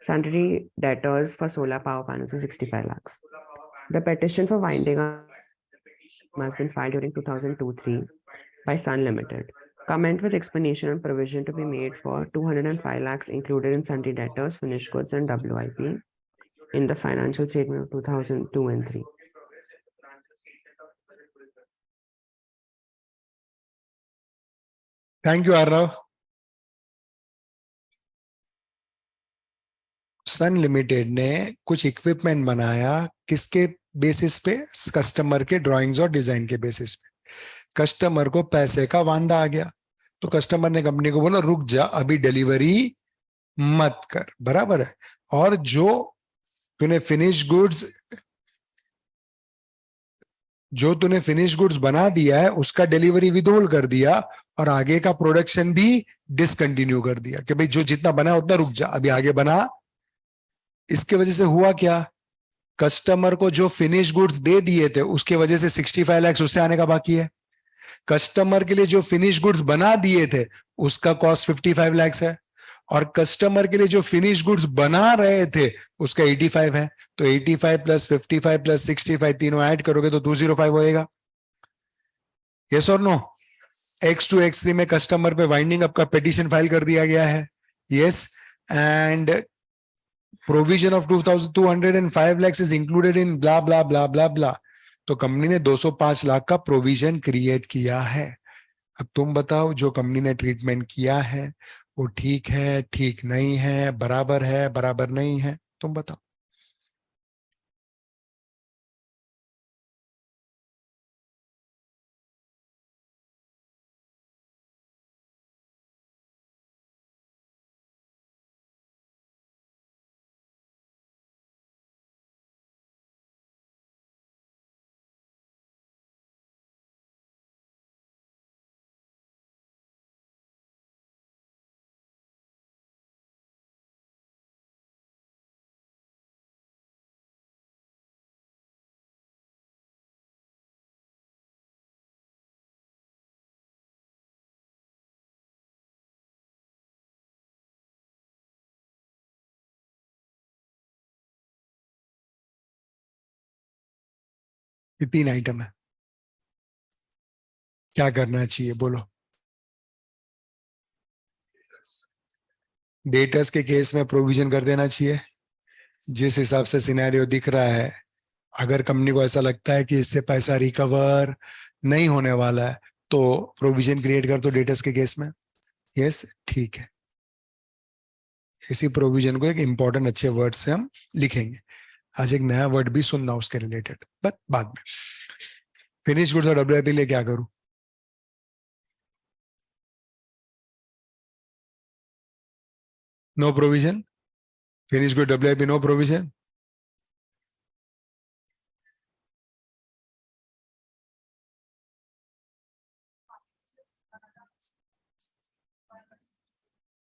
Sundry debtors for solar power panels is 65 lakhs. The petition for winding up has been filed during 2002-3 by Sun Limited. Comment with explanation and provision to be made for 205 lakhs included in sundry debtors, finished goods and WIP in the financial statement of 2002 and 3. Thank you, Arnav. Sun limited ने कुछ इक्विपमेंट बनाया, किसके बेसिस पे? कस्टमर के ड्राइंग्स और डिजाइन के बेसिस पे. कस्टमर को पैसे का वांदा आ गया, तो कस्टमर ने कंपनी को बोला रुक जा, अभी डिलीवरी मत कर. बराबर है. और जो तूने फिनिश गुड्स बना दिया है उसका डिलीवरी विदहोल्ड कर दिया और आगे का प्रोडक्शन भी डिसकंटिन्यू कर दिया कि भाई जो जितना बना उतना रुक जा, अभी आगे बना. इसके वजह से हुआ क्या? कस्टमर को जो फिनिश गुड्स दे दिए थे उसके वजह से 65 लाख उससे आने का बाकी है. कस्टमर के लिए जो फिनिश गुड्स बना दिए थे उसका कॉस्ट 55 लाख है, और कस्टमर के लिए जो फिनिश गुड्स बना रहे थे उसका 85 है. तो 85 प्लस 55 प्लस 65 तीनों ऐड करोगे तो 205 होएगा. यस और नो? X2 X3 में कस्टमर पे वाइंडिंग अप का पिटीशन फाइल कर दिया गया है. Yes. And provision of 2205 lakhs is included in blah blah blah blah blah. तो कंपनी ने 205 लाख का प्रोविजन क्रिएट किया है. अब तुम बताओ जो कंपनी ने ट्रीटमेंट किया है वो ठीक है, ठीक नहीं है, बराबर नहीं है? तुम बताओ. ये 3 आइटम है. क्या करना चाहिए बोलो? डेटर्स के केस में प्रोविजन कर देना चाहिए जिस हिसाब से सिनेरियो दिख रहा है. अगर कंपनी को ऐसा लगता है कि इससे पैसा रिकवर नहीं होने वाला है तो प्रोविजन क्रिएट कर दो डेटर्स के केस में. यस, ठीक है. इसी प्रोविजन को एक इंपॉर्टेंट अच्छे वर्ड से हम लिखेंगे. आज एक नया वर्ड भी सुनना उसके रिलेटेड, बट बाद में. फिनिश गुड्स और WIP लिए क्या करूं? No provision. Finish good WIP no provision.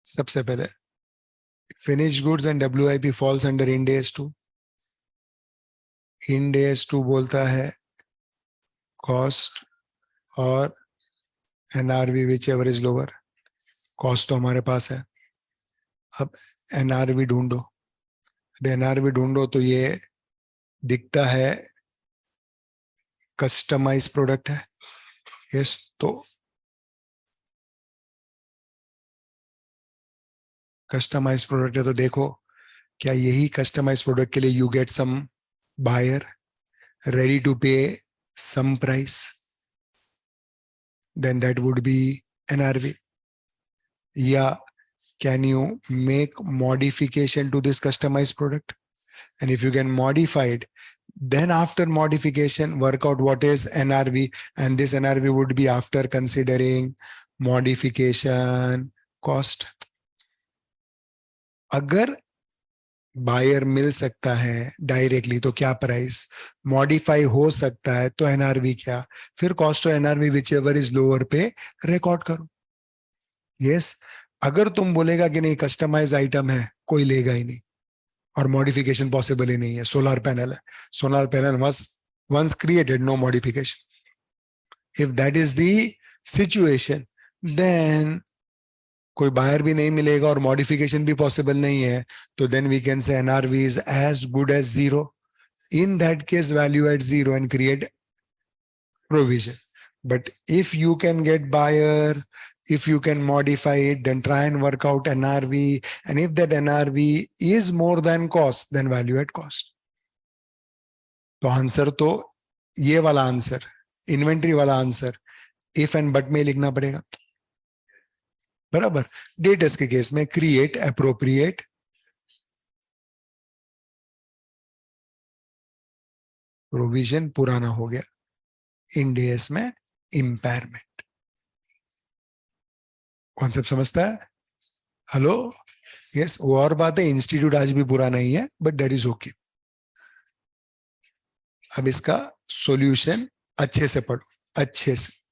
सबसे पहले finish goods and WIP falls under Ind AS 2. Ind AS 2 बोलता है कॉस्ट और NRV whichever is lower. Cost तो हमारे पास है, अब NRV ढूंढो. अब NRV ढूंढो तो ये दिखता है कस्टमाइज प्रोडक्ट है। यस, तो कस्टमाइज प्रोडक्ट है तो देखो, क्या यही कस्टमाइज प्रोडक्ट के लिए you get some buyer ready to pay some price, then that would be NRV. Yeah, can you make modification to this customized product? And if you can modify it, then after modification, work out what is NRV, and this NRV would be after considering modification cost. अगर बायर मिल सकता है डायरेक्टली तो क्या प्राइस, मॉडिफाई हो सकता है तो एनआरवी क्या, फिर कॉस्ट और NRV whichever is lower पे रिकॉर्ड करो। यस, अगर तुम बोलेगा कि नहीं कस्टमाइज आइटम है, कोई लेगा ही नहीं और मॉडिफिकेशन पॉसिबल ही नहीं है, सोलर पैनल है, solar panel once created, no modification. If that is the situation, then कोई बायर भी नहीं मिलेगा और मॉडिफिकेशन भी पॉसिबल नहीं है, तो then we can say NRV is as good as zero. In that case value at zero and create provision. But if you can get buyer, if you can modify it, then try and work out NRV, and if that NRV is more than cost, then value at cost. तो आंसर तो ये वाला आंसर, इन्वेंट्री वाला आंसर इफ एंड बट में लिखना पड़ेगा, बराबर। डेटस के केस में क्रिएट एप्रोप्रिएट प्रोविजन पुराना हो गया, इंड एस में इंपेयरमेंट। कॉन्सेप्ट समझता है? हेलो, यस, वो और बात है, इंस्टीट्यूट आज भी पूरा नहीं है, बट दैट इज ओके। अब इसका सॉल्यूशन अच्छे से पढ़ो, अच्छे से।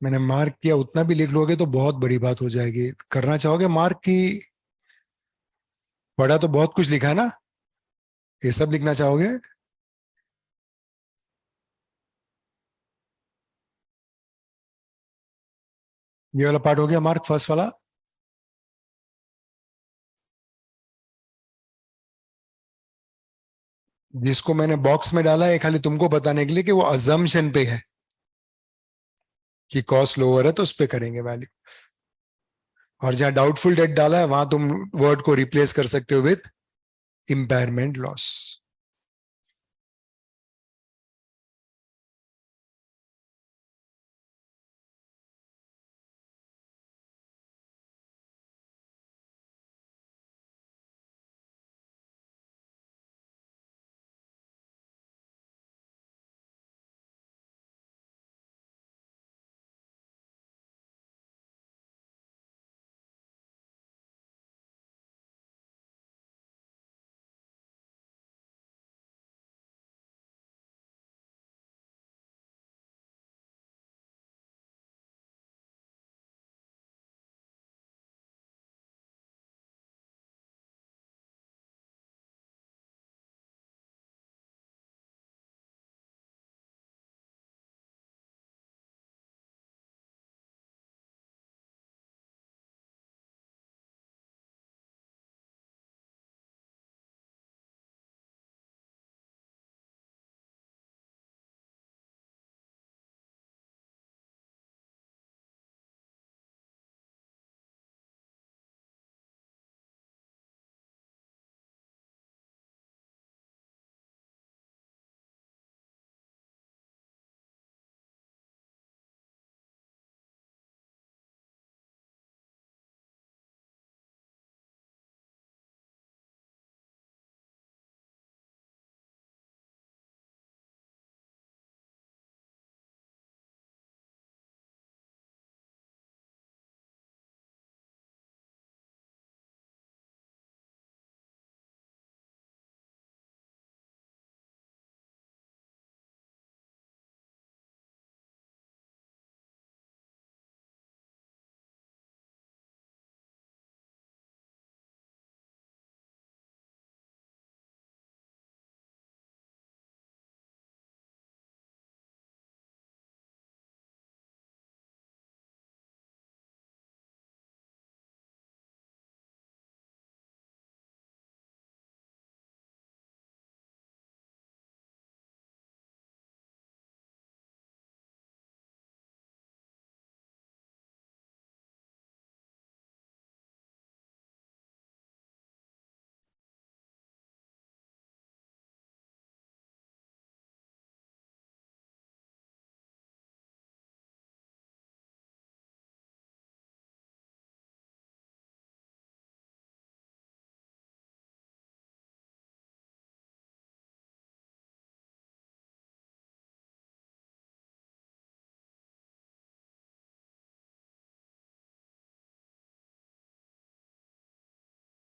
मैंने मार्क किया, उतना भी लिख लोगे तो बहुत बड़ी बात हो जाएगी। करना चाहोगे मार्क की? पढ़ा तो बहुत कुछ लिखा है ना, ये सब लिखना चाहोगे? ये वाला पार्ट हो गया मार्क, फर्स्ट वाला। जिसको मैंने बॉक्स में डाला है खाली तुमको बताने के लिए कि वो अजम्पशन पे है कि कॉस्ट लोअर है तो उस पे करेंगे वैल्यू, और जहां डाउटफुल डेट डाला है वहां तुम वर्ड को रिप्लेस कर सकते हो विद इम्पेयरमेंट लॉस।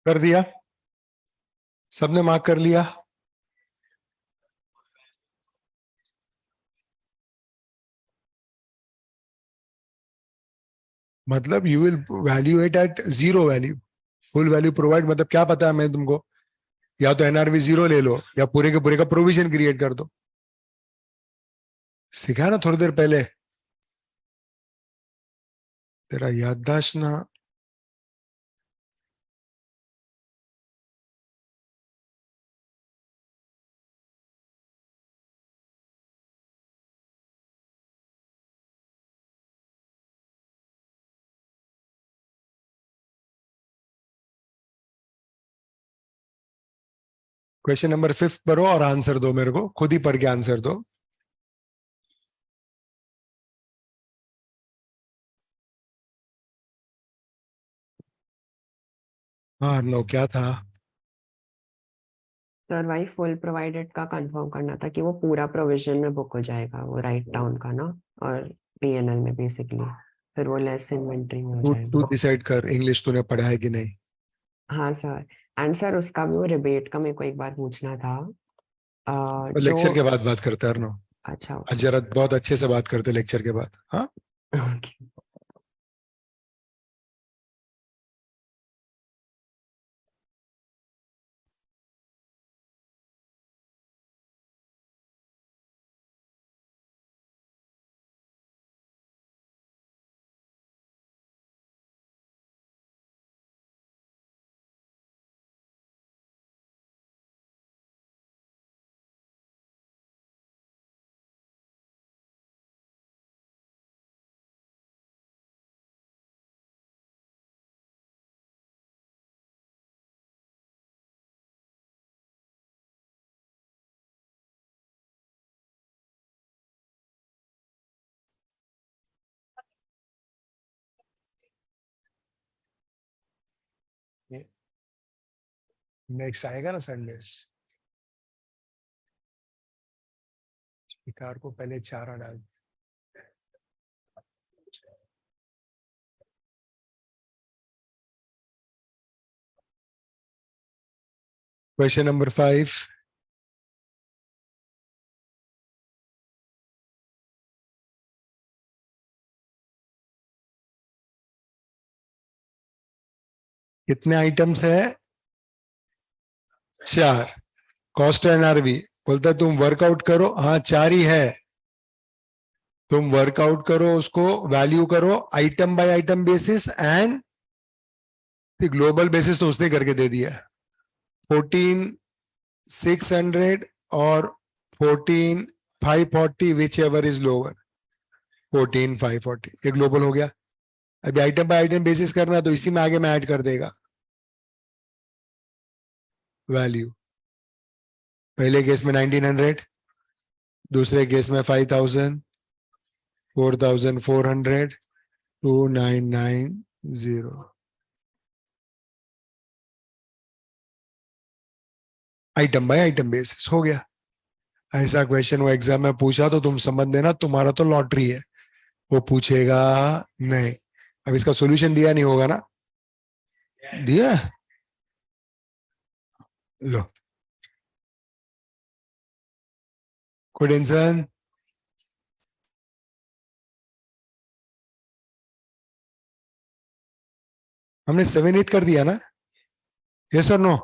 कर दिया? सबने मार्क कर लिया? मतलब you will value it at zero value, full value provide, मतलब क्या पता है मैं तुमको, या तो एनआरवी जीरो ले लो या पूरे के पूरे का प्रोविजन क्रिएट कर दो। सीखा ना थोड़ी देर पहले, तेरा याददाश्त ना। क्वेश्चन नंबर 5 पढ़ो और आंसर दो, मेरे को खुद ही पढ़ के आंसर दो। हाँ नो, क्या था? सर वही फुल प्रोवाइडेड का कंफर्म करना था कि वो पूरा प्रोविजन में बुक हो जाएगा, वो राइट डाउन का ना, और पीएनएल में बेसिकली फिर वो लेस इन्वेंटरी में हो तू तू जाएगा। डिसाइड कर, इंग्लिश तूने पढ़ा है कि नहीं? हाँ सर। एंड सर उसका भी वो रिबेट का मेरे को एक बार पूछना था। तो जो लेक्चर के बाद बात करते हैं अर्नो। अच्छा आज ओके। जरा बहुत अच्छे से बात करते लेक्चर के बाद, हाँ। ओके। नेक्स्ट आएगा ना संडे, शिकार को पहले चारा डाल। क्वेश्चन नंबर 5, कितने आइटम्स है? 4। कॉस्ट एनआरवी बोलता है तुम वर्कआउट करो, हाँ 4 ही है। तुम वर्कआउट करो, उसको वैल्यू करो item by item basis and global basis, तो उसने करके दे दिया। 14,600 और 14,540 विच एवर इज लोअर। 14,540 ये ग्लोबल हो गया। अभी आइटम बाय आइटम बेसिस करना तो इसी में आगे में ऐड कर देगा वैल्यू। पहले केस में 1900, दूसरे केस में 5,000, 4,400, 2,990। आइटम बाय आइटम बेसिस हो गया। ऐसा क्वेश्चन वो एग्जाम में पूछा तो तुम समझ लेना तुम्हारा तो लॉटरी है, वो पूछेगा नहीं। अब इसका सॉल्यूशन दिया नहीं होगा ना? दिया? लो, कोई टेंशन? हमने 7 8 कर दिया ना? यस और नो?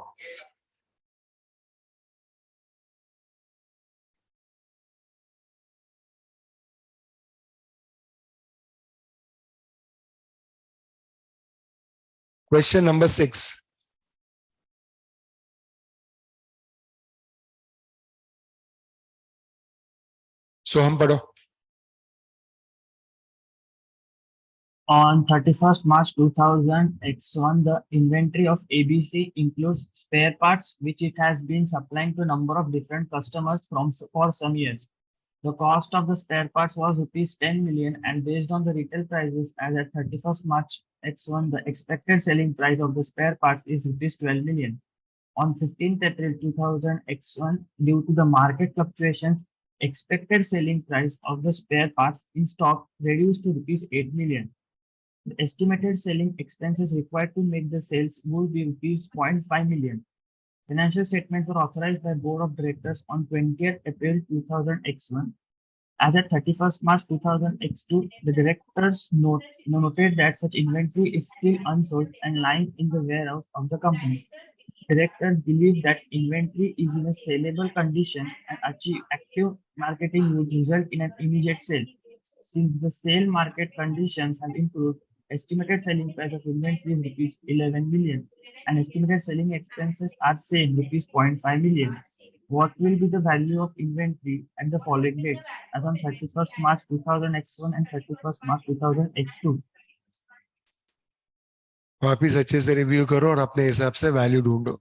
क्वेश्चन नंबर 6, सो हम पढ़ो। On 31st March 2000, X1, the inventory of ABC includes spare parts which it has been supplying to a number of different customers for some years. The cost of the spare parts was rupees 10 million, and based on the retail prices as at 31st March X1, the expected selling price of the spare parts is rupees 12 million. On 15th April 2000 X1, due to the market fluctuations, expected selling price of the spare parts in stock reduced to rupees 8 million. The estimated selling expenses required to make the sales would be rupees 0.5 million. Financial statements were authorized by Board of Directors on 20th April 2000X1. As at 31st March 2000X2, the directors noted that such inventory is still unsold and lying in the warehouse of the company. Directors believe that inventory is in a saleable condition and active marketing would result in an immediate sale. Since the sale market conditions have improved, estimated selling price of inventory is rupees 11 million and estimated selling expenses are same rupees 0.5 million. What will be the value of inventory at the following dates as on 31st March 2000X1 and 31st March 2000X2? वापिस अच्छे से रिव्यू करो और अपने हिसाब से वैल्यू ढूंढो.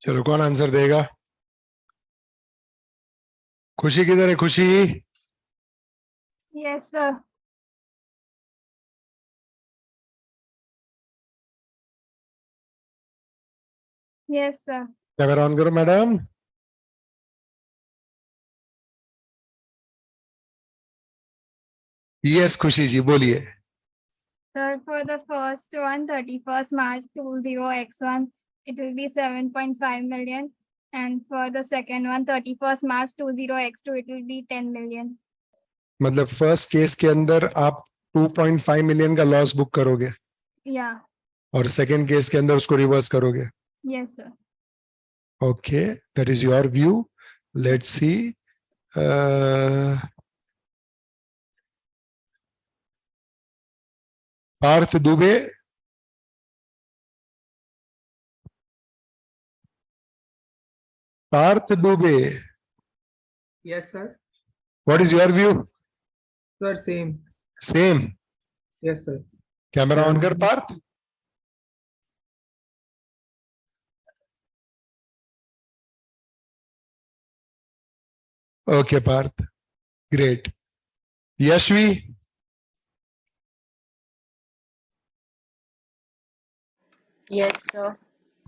चलो कौन आंसर देगा? खुशी किधर है? खुशी. Yes, sir. Yes, sir. Camera on करो मैडम. यस खुशी जी बोलिए. Sir, for the first one, 31st March 20X1, it will be 7.5 million. And for the second one, 31st March 20X2, it will be 10 million. मतलब फर्स्ट केस के अंदर आप 2.5 मिलियन का लॉस बुक करोगे Yeah. और सेकंड केस के अंदर उसको रिवर्स करोगे. Yes, sir. Okay that is your view. Let's see. Parth Dubey. Parth Dubey. Yes, sir. What is your view? Sir, same. Same. Yes, sir. Camera on कर Parth. Okay Parth great. Yashvi. Yes, sir.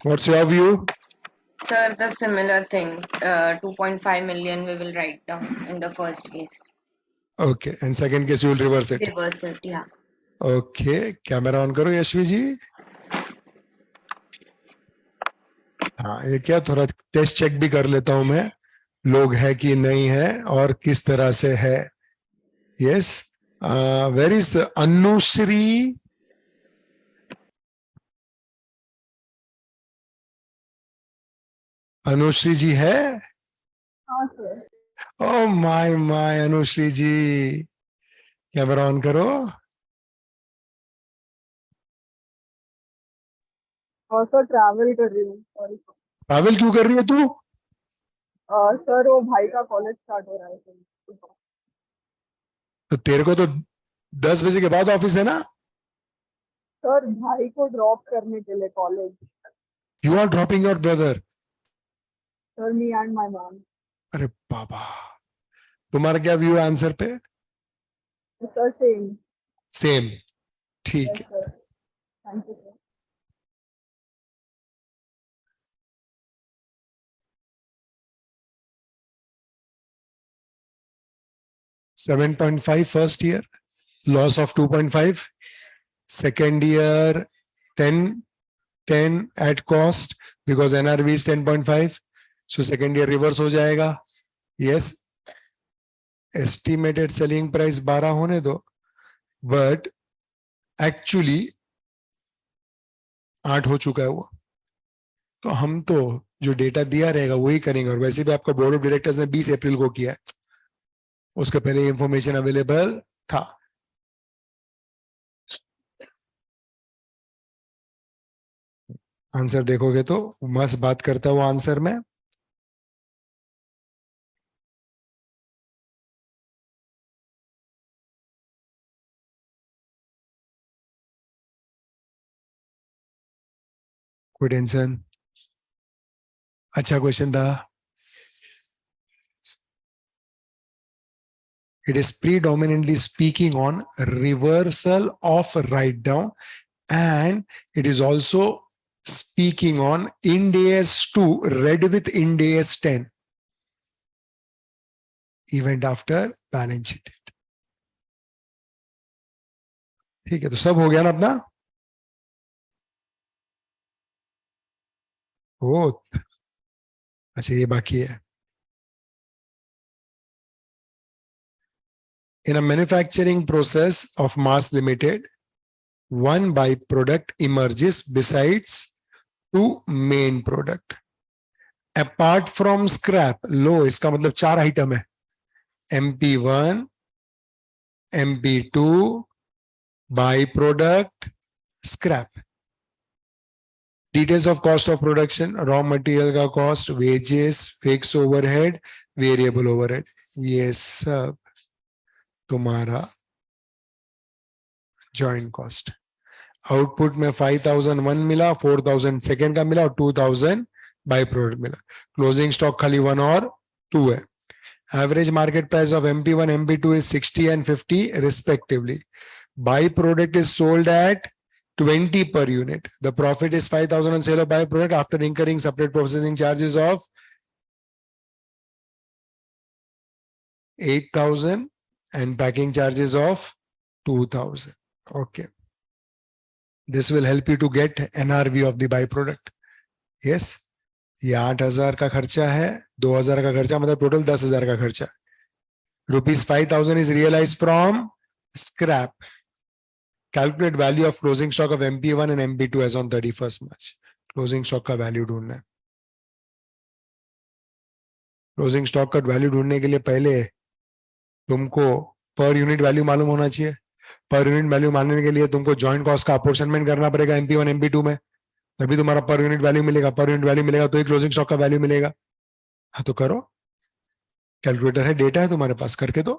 What's your view? Sir, the similar thing, 2.5 million we will write down in the first case. Okay, and second case you will reverse it. Reverse it, yeah. Okay, camera on करो यशवी जी. हाँ, ये क्या थोड़ा टेस्ट चेक भी कर लेता हूं मैं, लोग है कि नहीं है और किस तरह से है. Yes, where is Anushree? Anushree ji है? हाँ sir. Oh my my Anushree ji, camera on करो. और सर ट्रैवल कर रही हूँ, सॉरी. ट्रैवल क्यों कर रही है तू? सर वो भाई का कॉलेज स्टार्ट हो रहा है सर. तो तेरे को तो 10 बजे के बाद ऑफिस है ना? सर भाई को ड्रॉप करने के लिए college. You are dropping your brother? Sir me and my mom. अरे बाबा, तुम्हारा क्या व्यू है आंसर पे? Sir same. सेम, ठीक यस है. Sir. Thank you sir. 7.5 first year, loss of 2.5. Second year, 10 at cost because NRV is 10.5. So second year reverse हो जाएगा. Yes, estimated selling price 12 होने दो, but actually 8 हो चुका है वो. तो हम तो जो डेटा दिया रहेगा वही करेंगे, और वैसे भी आपका बोर्ड ऑफ डायरेक्टर्स ने 20 अप्रैल को किया है, उसके पहले इंफॉर्मेशन अवेलेबल था. आंसर देखोगे तो मस्त बात करता है वो आंसर में. कोई टेंशन? अच्छा क्वेश्चन था. It is predominantly speaking on reversal of write down, and it is also speaking on Ind AS 2 read with Ind AS 10 event after balance sheet. ठीक है, तो सब हो गया ना अपना? ओ अच्छा, ये बाकी है. In a manufacturing process of mass limited, one byproduct emerges besides two main product. Apart from scrap, लो इसका मतलब 4 आइटम है. MP1, MP2, byproduct, scrap. Details of cost of production, raw material का cost, wages, fixed overhead, variable overhead, ये सब तुम्हारा joint cost. आउटपुट में 5001 मिला, 4000 सेकेंड का मिला और 2000 बाई प्रोडक्ट मिला. क्लोजिंग स्टॉक खाली 1 और 2 है. Average market price of MP1, MP2 is 60 and 50 respectively. By-product is sold at 20 per unit. The profit is 5,000 on sale of by-product after incurring separate processing charges of 8,000 and packing charges of 2,000. Okay. This will help you to get NRV of the by-product. Yes. ये 8,000 का खर्चा है, 2,000 का खर्चा, मतलब टोटल 10,000 का खर्चा. ₹5,000 is realized from scrap. Calculate value of closing stock of MP1 and MP2 as on 31st March. Closing stock का वैल्यू ढूंढना है. क्लोजिंग स्टॉक का वैल्यू ढूंढने के लिए पहले तुमको पर यूनिट वैल्यू मालूम होना चाहिए. पर यूनिट वैल्यू मानने के लिए तुमको जॉइंट कॉस्ट का अपोर्शनमेंट करना पड़ेगा MP1 MP2 में, तभी तुम्हारा पर यूनिट वैल्यू मिलेगा. पर यूनिट वैल्यू मिलेगा तो ही क्लोजिंग स्टॉक का वैल्यू मिलेगा. हाँ तो करो, कैलकुलेटर है, डेटा है तुम्हारे पास, करके दो.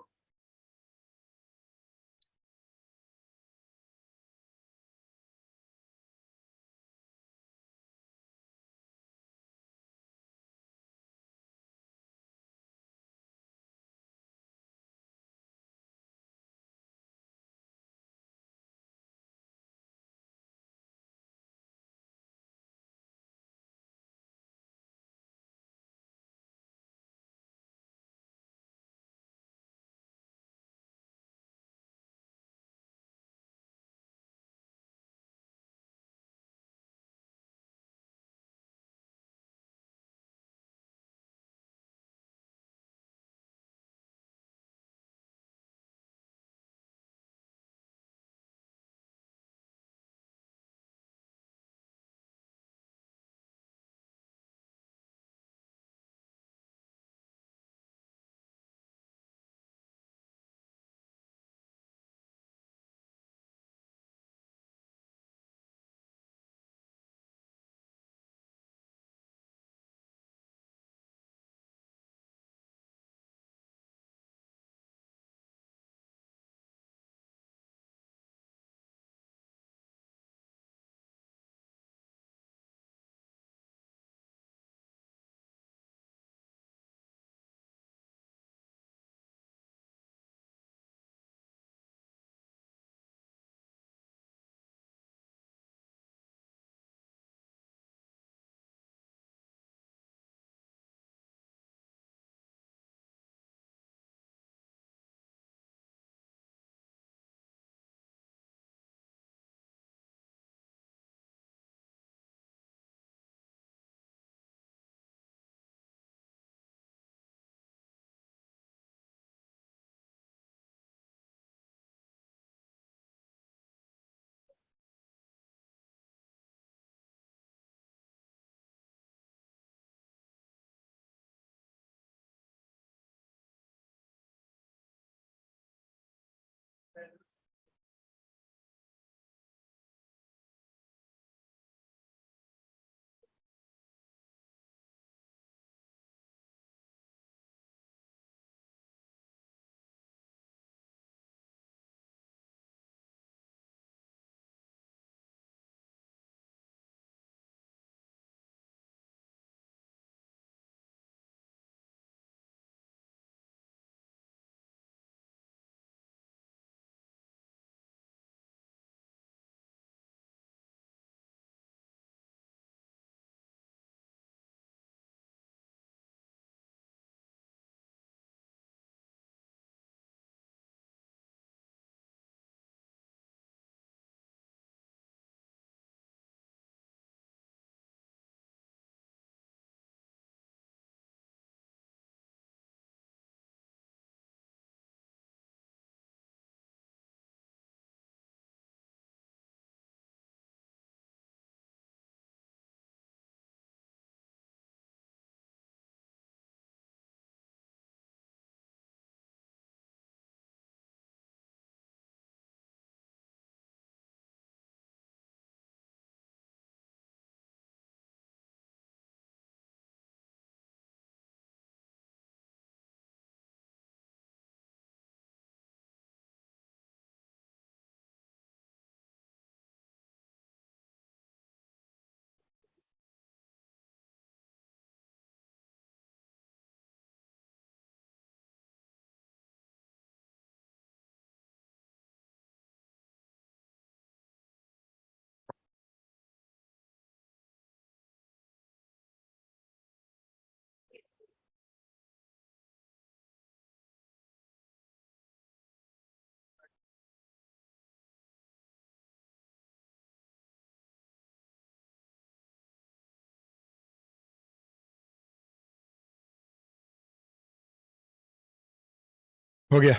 हो गया?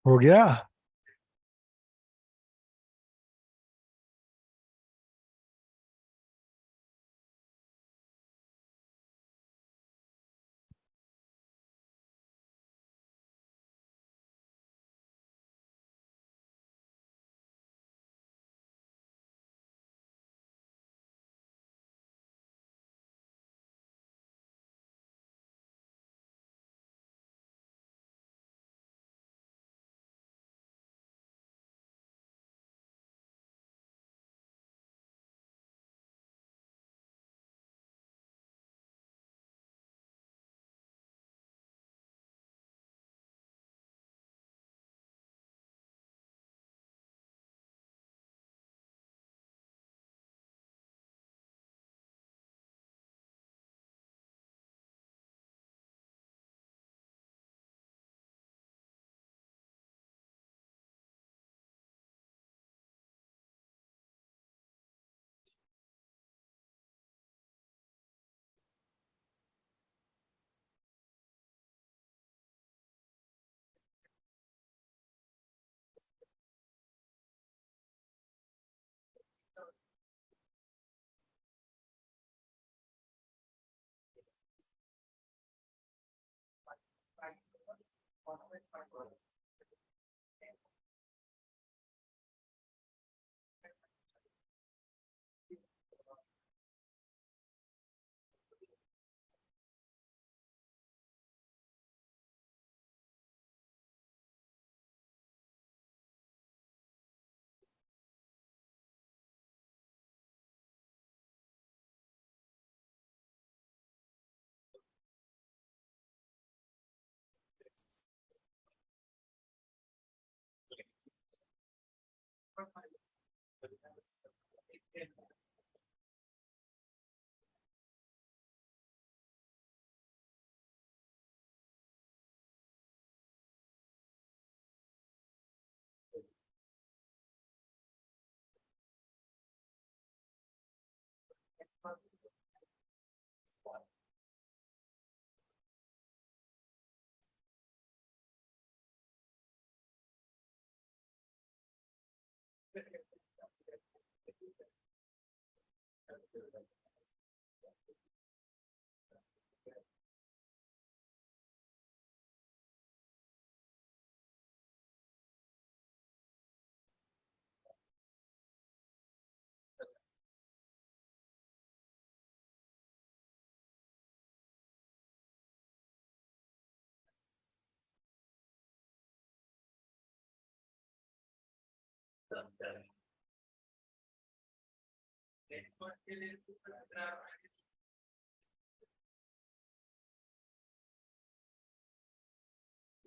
हो गया?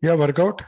या वर्कआउट?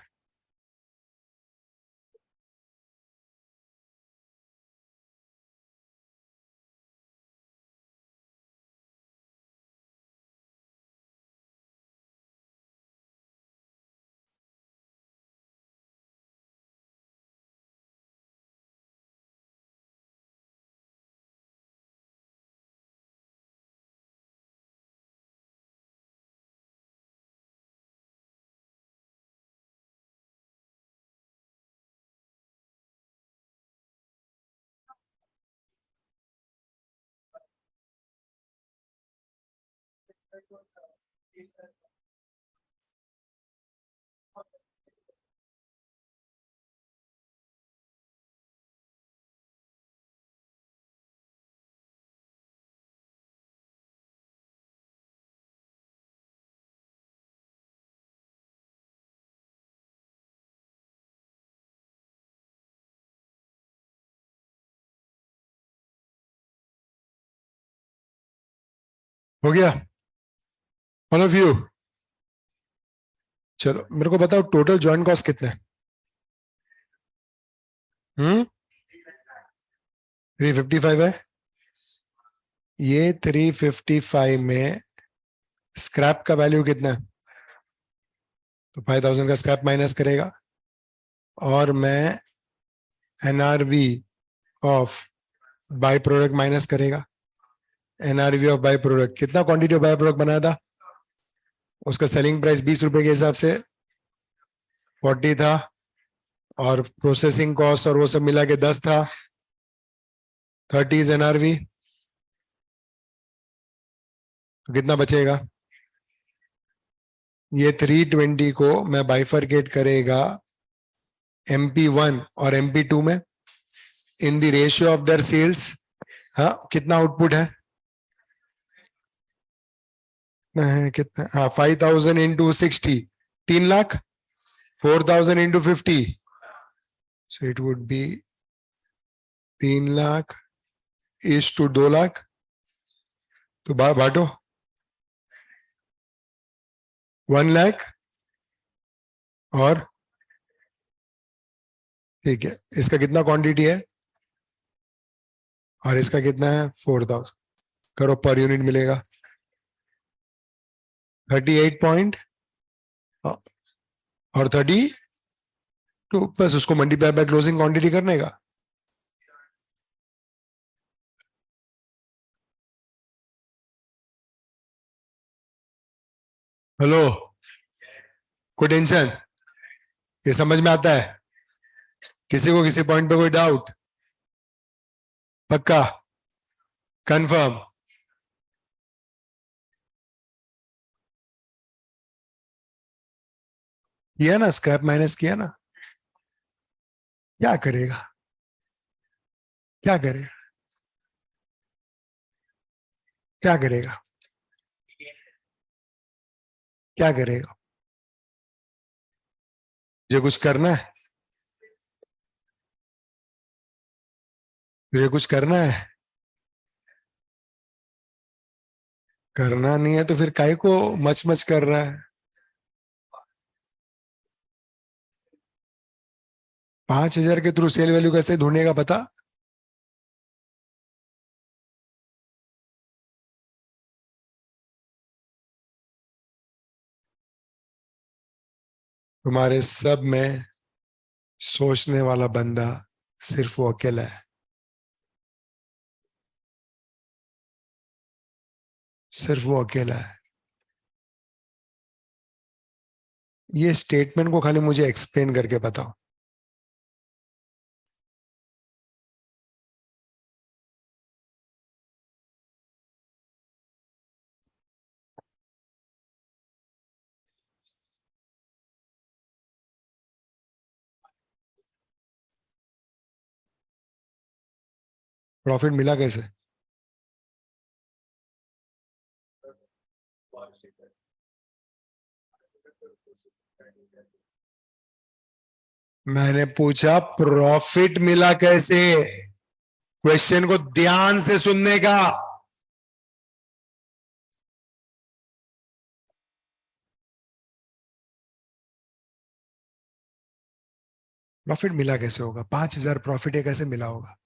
हो गया ऑल ऑफ यू? चलो मेरे को बताओ टोटल जॉइंट कॉस्ट कितने? 355 है। ये 355 में स्क्रैप का वैल्यू कितना है? तो 5000 का स्क्रैप माइनस करेगा और मैं NRV of by product minus करेगा। एनआरवी ऑफ बाय प्रोडक्ट कितना क्वांटिटी ऑफ बाय प्रोडक्ट बनाया था? उसका सेलिंग प्राइस 20 रुपए के हिसाब से 40 था, और प्रोसेसिंग कॉस्ट और वो सब मिला के 10 था, 30 इज एनआरवी, तो कितना बचेगा? ये 320 को मैं बाइफरकेट करेगा MP1 और MP2 में in the ratio of their sales. हाँ, कितना आउटपुट है? कितना? हाँ, 5000 into 60, 3 lakh, 4000 into 50, so it would be 3 lakh is to 2 lakh, तो बांटो 1 लाख, और ठीक है, इसका कितना क्वांटिटी है और इसका कितना है? 4000, करो पर यूनिट मिलेगा 38 पॉइंट और 30 तो बस उसको मल्टीप्लाई बाय क्लोजिंग क्वांटिटी करने का। हेलो, कोई टेंशन? ये समझ में आता है? किसी को किसी पॉइंट पे कोई डाउट? पक्का? कंफर्म? किया ना, स्क्रैप माइनस किया ना? क्या करेगा, क्या करेगा, क्या करेगा, क्या करेगा? मुझे कुछ करना है, मुझे कुछ करना है, करना नहीं है तो फिर काहे को मच मच कर रहा है? 5000 के थ्रू सेल वैल्यू कैसे ढूंढेगा पता? तुम्हारे सब में सोचने वाला बंदा सिर्फ वो अकेला है, सिर्फ वो अकेला है। ये स्टेटमेंट को खाली मुझे एक्सप्लेन करके बताओ। प्रॉफिट मिला कैसे? मैंने पूछा प्रॉफिट मिला कैसे? क्वेश्चन को ध्यान से सुनने का। प्रॉफिट मिला कैसे होगा? 5000 प्रॉफिट है, कैसे मिला होगा?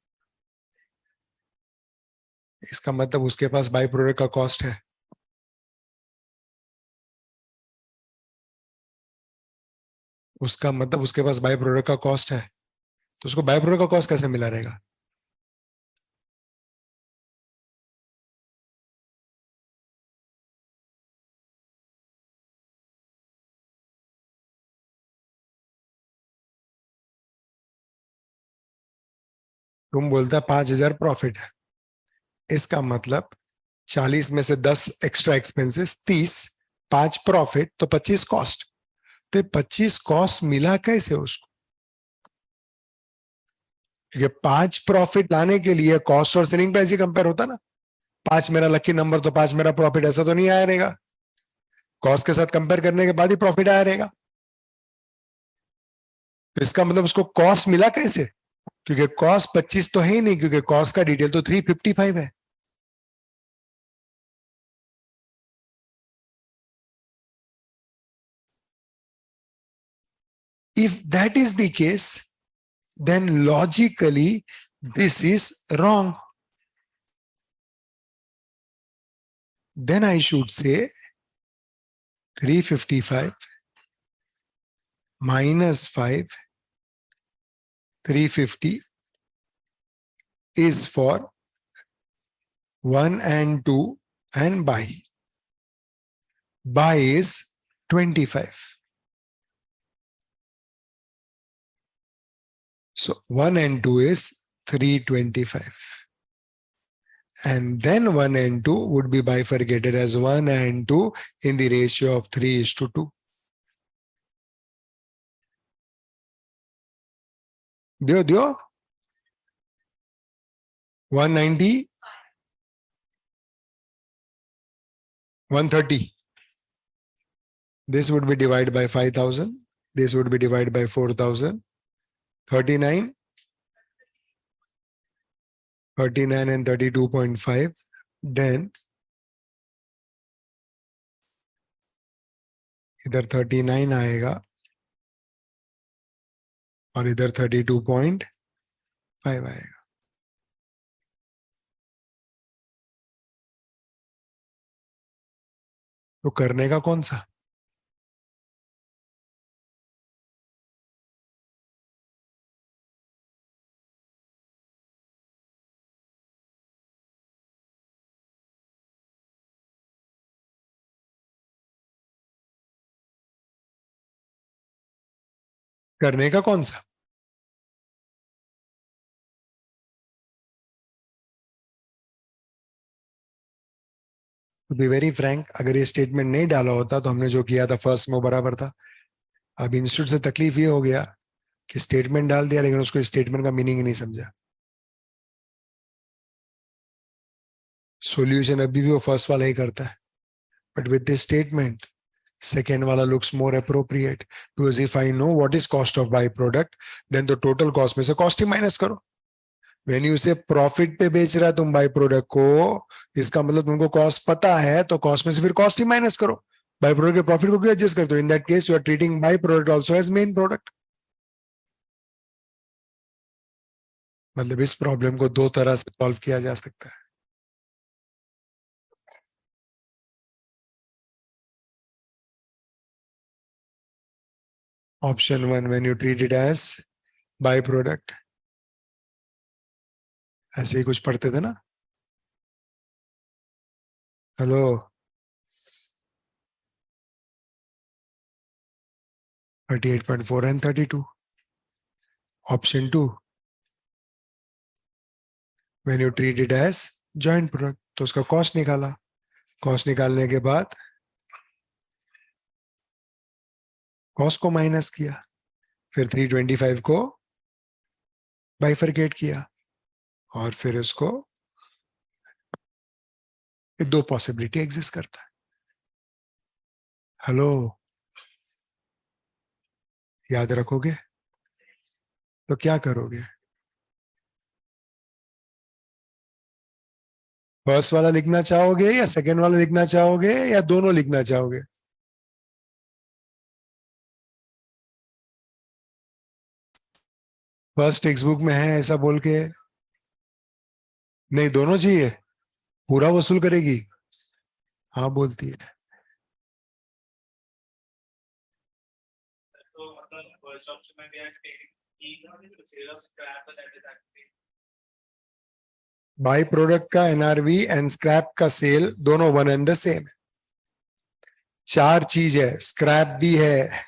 इसका मतलब उसके पास बाई प्रोडक्ट का कॉस्ट है। उसका मतलब उसके पास बाई प्रोडक्ट का कॉस्ट है, तो उसको बाई प्रोडक्ट का कॉस्ट कैसे मिला रहेगा? तुम बोलता 5000 प्रॉफिट है, इसका मतलब 40 में से 10 एक्स्ट्रा एक्सपेंसेस, 30, 5 प्रॉफिट, तो 25 कॉस्ट। तो 25 कॉस्ट मिला कैसे उसको? क्योंकि 5 प्रॉफिट लाने के लिए कॉस्ट और सेलिंग प्राइस ही कंपेयर होता ना। 5 मेरा लकी नंबर तो 5 मेरा प्रॉफिट, ऐसा तो नहीं आया रहेगा। कॉस्ट के साथ कंपेयर करने के बाद ही प्रॉफिट आया रहेगा। तो इसका मतलब उसको कॉस्ट मिला कैसे? क्योंकि कॉस्ट 25 तो है ही नहीं, क्योंकि कॉस्ट का डिटेल तो 355 है। If that is the case, then logically this is wrong. Then I should say 355 minus 5, 350 is for 1 and 2 and buy. buy is 25. So 1 and 2 is 325. And then 1 and 2 would be bifurcated as 1 and 2 in the ratio of 3:2. Dio 190, 130. This would be divided by 5,000. This would be divided by 4,000. 39. 39 and 32.5. Then इधर 39 आएगा और इधर 32.5 आएगा. तो करने का कौन सा? करने का कौन सा? टू बी वेरी फ्रैंक, अगर ये स्टेटमेंट नहीं डाला होता तो हमने जो किया था फर्स्ट में बराबर था. अब इंस्टीट्यूट से तकलीफ ये हो गया कि स्टेटमेंट डाल दिया लेकिन उसको स्टेटमेंट का मीनिंग ही नहीं समझा. सॉल्यूशन अभी भी वो फर्स्ट वाला ही करता है, but with this statement second वाला looks more appropriate, because if I know what is cost of by product then तो टोटल कॉस्ट में से कॉस्ट ही माइनस करो. व्हेन यू से प्रॉफिट पे बेच रहा है तुम बाई प्रोडक्ट को, इसका मतलब तुमको कॉस्ट पता है तो कॉस्ट में से फिर कॉस्ट ही माइनस करो. बाई प्रोडक्ट के प्रॉफिट को क्यों एडजस्ट करते हो? In that case you are treating by product also as main product. मतलब इस प्रॉब्लम को दो तरह से सॉल्व किया जा सकता है. Option 1, when you treat it as byproduct. ऐसे ही कुछ पढ़ते थे ना. Hello, $38.4 and 32. Option 2, when you treat it as joint product, तो उसका कॉस्ट निकाला. कॉस्ट निकालने के बाद कॉस्ट को माइनस किया, फिर 325 को बाइफरकेट किया और फिर उसको, दो पॉसिबिलिटी एग्जिस्ट करता है. हेलो, याद रखोगे तो क्या करोगे? फर्स्ट वाला लिखना चाहोगे या सेकेंड वाला लिखना चाहोगे या दोनों लिखना चाहोगे? फर्स्ट टेक्स्ट बुक में है ऐसा बोल के नहीं, दोनों चाहिए. पूरा वसूल करेगी, हाँ बोलती है. बाई प्रोडक्ट का एनआरवी एंड स्क्रैप का सेल दोनों वन एंड द सेम. 4 चीज है, स्क्रैप भी है.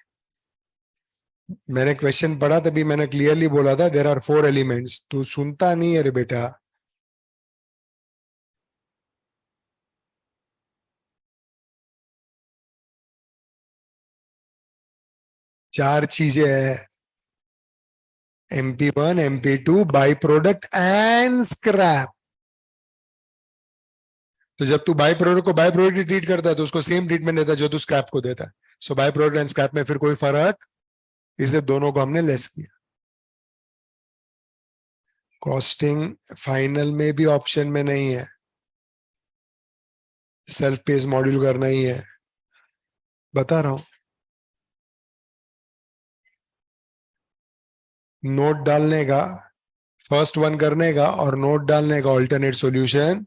मैंने क्वेश्चन पढ़ा तभी मैंने क्लियरली बोला था देयर आर 4 एलिमेंट्स. तू सुनता नहीं है रे बेटा. चार चीजें है, MP1, MP2, by product and scrap. तो जब तू बाई प्रोडक्ट को बाई प्रोडक्ट ट्रीट करता है तो उसको सेम ट्रीटमेंट देता है जो तू स्क्रैप को देता है. So by product and scrap में फिर कोई फर्क, इसे दोनों को हमने लेस किया. कॉस्टिंग फाइनल में भी ऑप्शन में नहीं है, सेल्फ पेस मॉड्यूल करना ही है, बता रहा हूं. नोट डालने का, फर्स्ट वन करने का और नोट डालने का ऑल्टरनेट सॉल्यूशन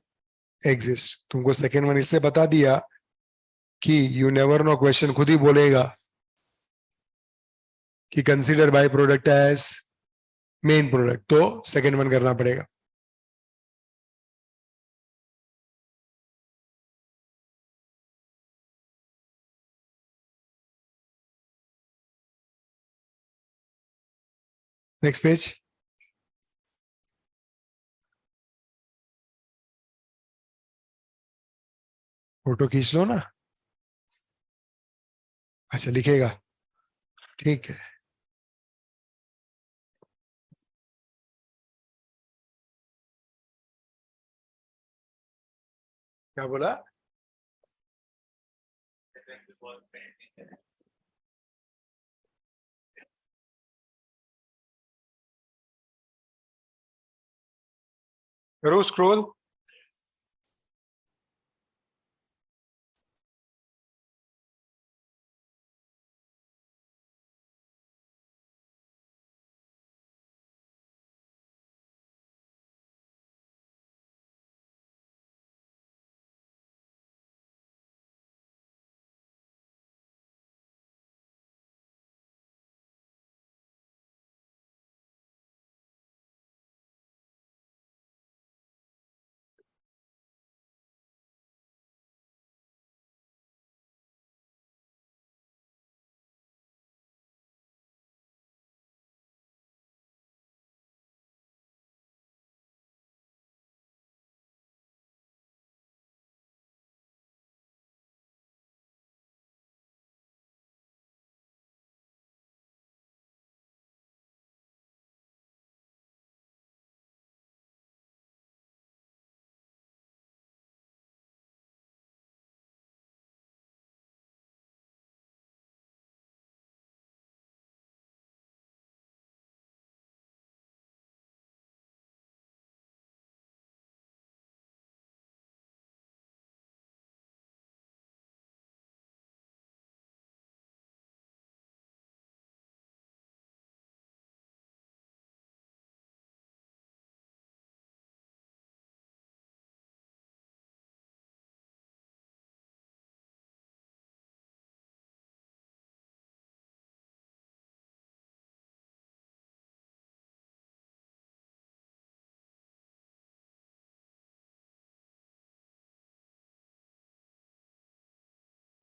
एग्जिस्ट. तुमको सेकेंड वन इससे बता दिया कि यू नेवर नो, क्वेश्चन खुद ही बोलेगा कि consider by product as main product, तो सेकेंड वन करना पड़ेगा. Next page. फोटो खींच लो ना। अच्छा लिखेगा, ठीक है। क्या बोला? करो स्क्रॉल।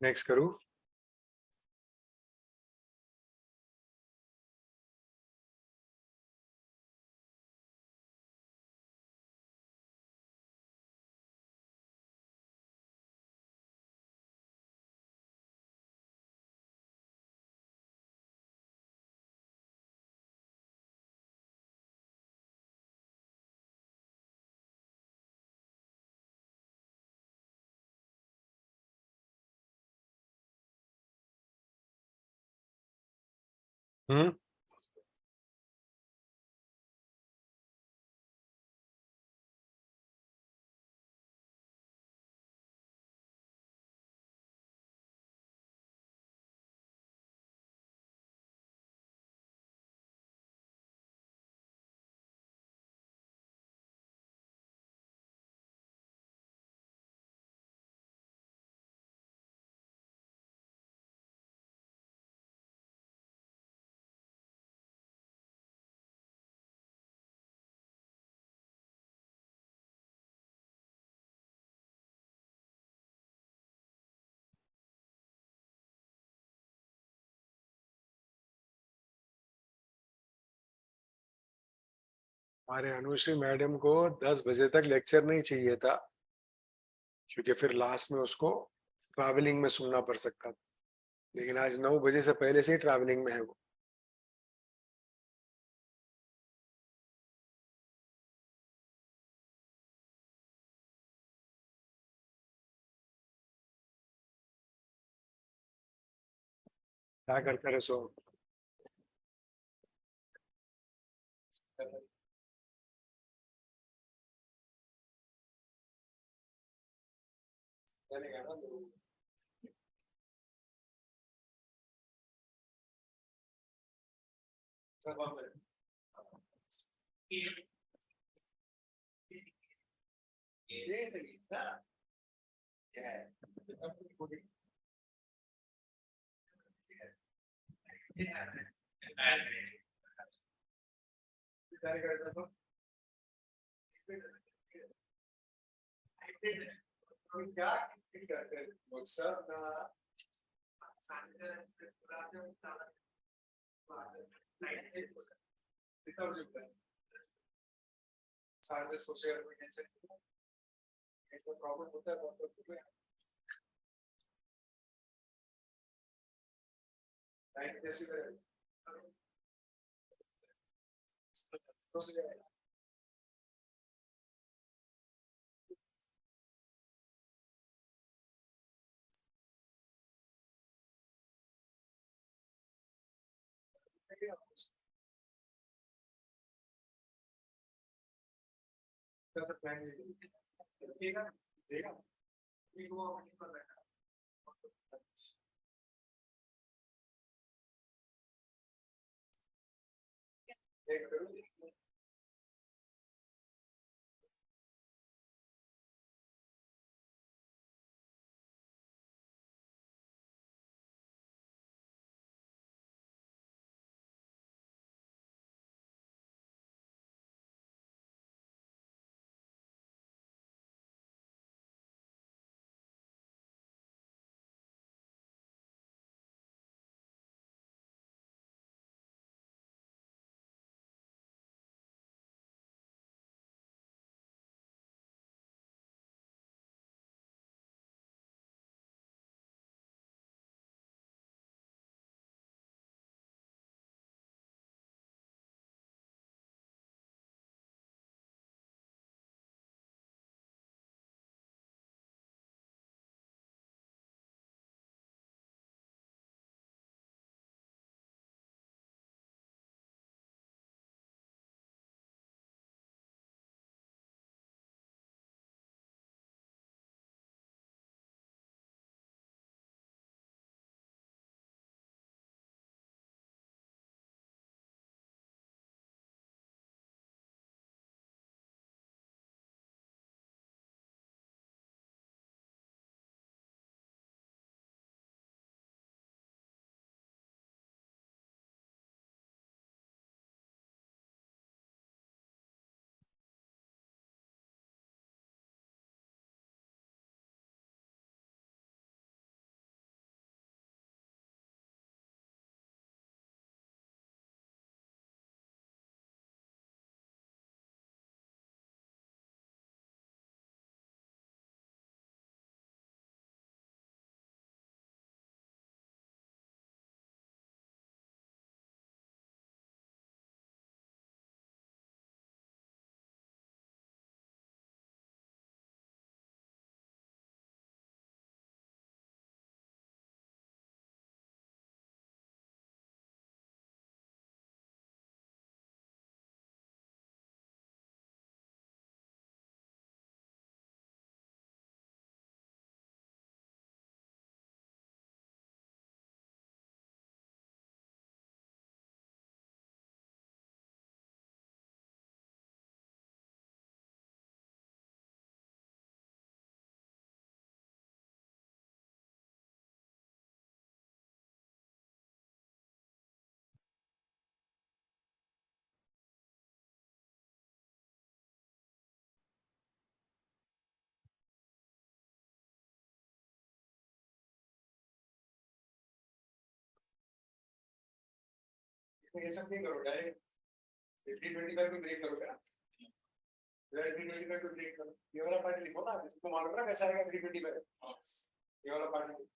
नेक्स्ट करूं? हम्म। हमारे अनुश्री मैडम को 10 बजे तक लेक्चर नहीं चाहिए था, क्योंकि फिर लास्ट में उसको ट्रैवलिंग में सुनना पड़ सकता था, लेकिन आज 9 बजे से पहले से ही ट्रैवलिंग में है वो। क्या करते रहे सो? प्रॉब्लम होता है टाइम कैसे करें इसमें ये सब नहीं करो डायरेक्ट 325 को ब्रेक करोगे ना 325 को ब्रेक करो ये वाला पार्ट लिखो ना इसको मालूम है ना कैसा आएगा 325 ये वाला part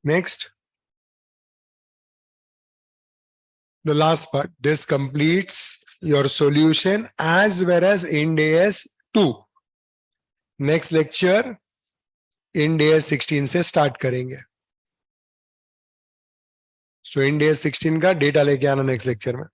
Next. The last part. This completes your solution as well as Ind AS 2. Next lecture Ind AS 16 से start करेंगे. So Ind AS 16 का डेटा लेके आना नेक्स्ट लेक्चर में.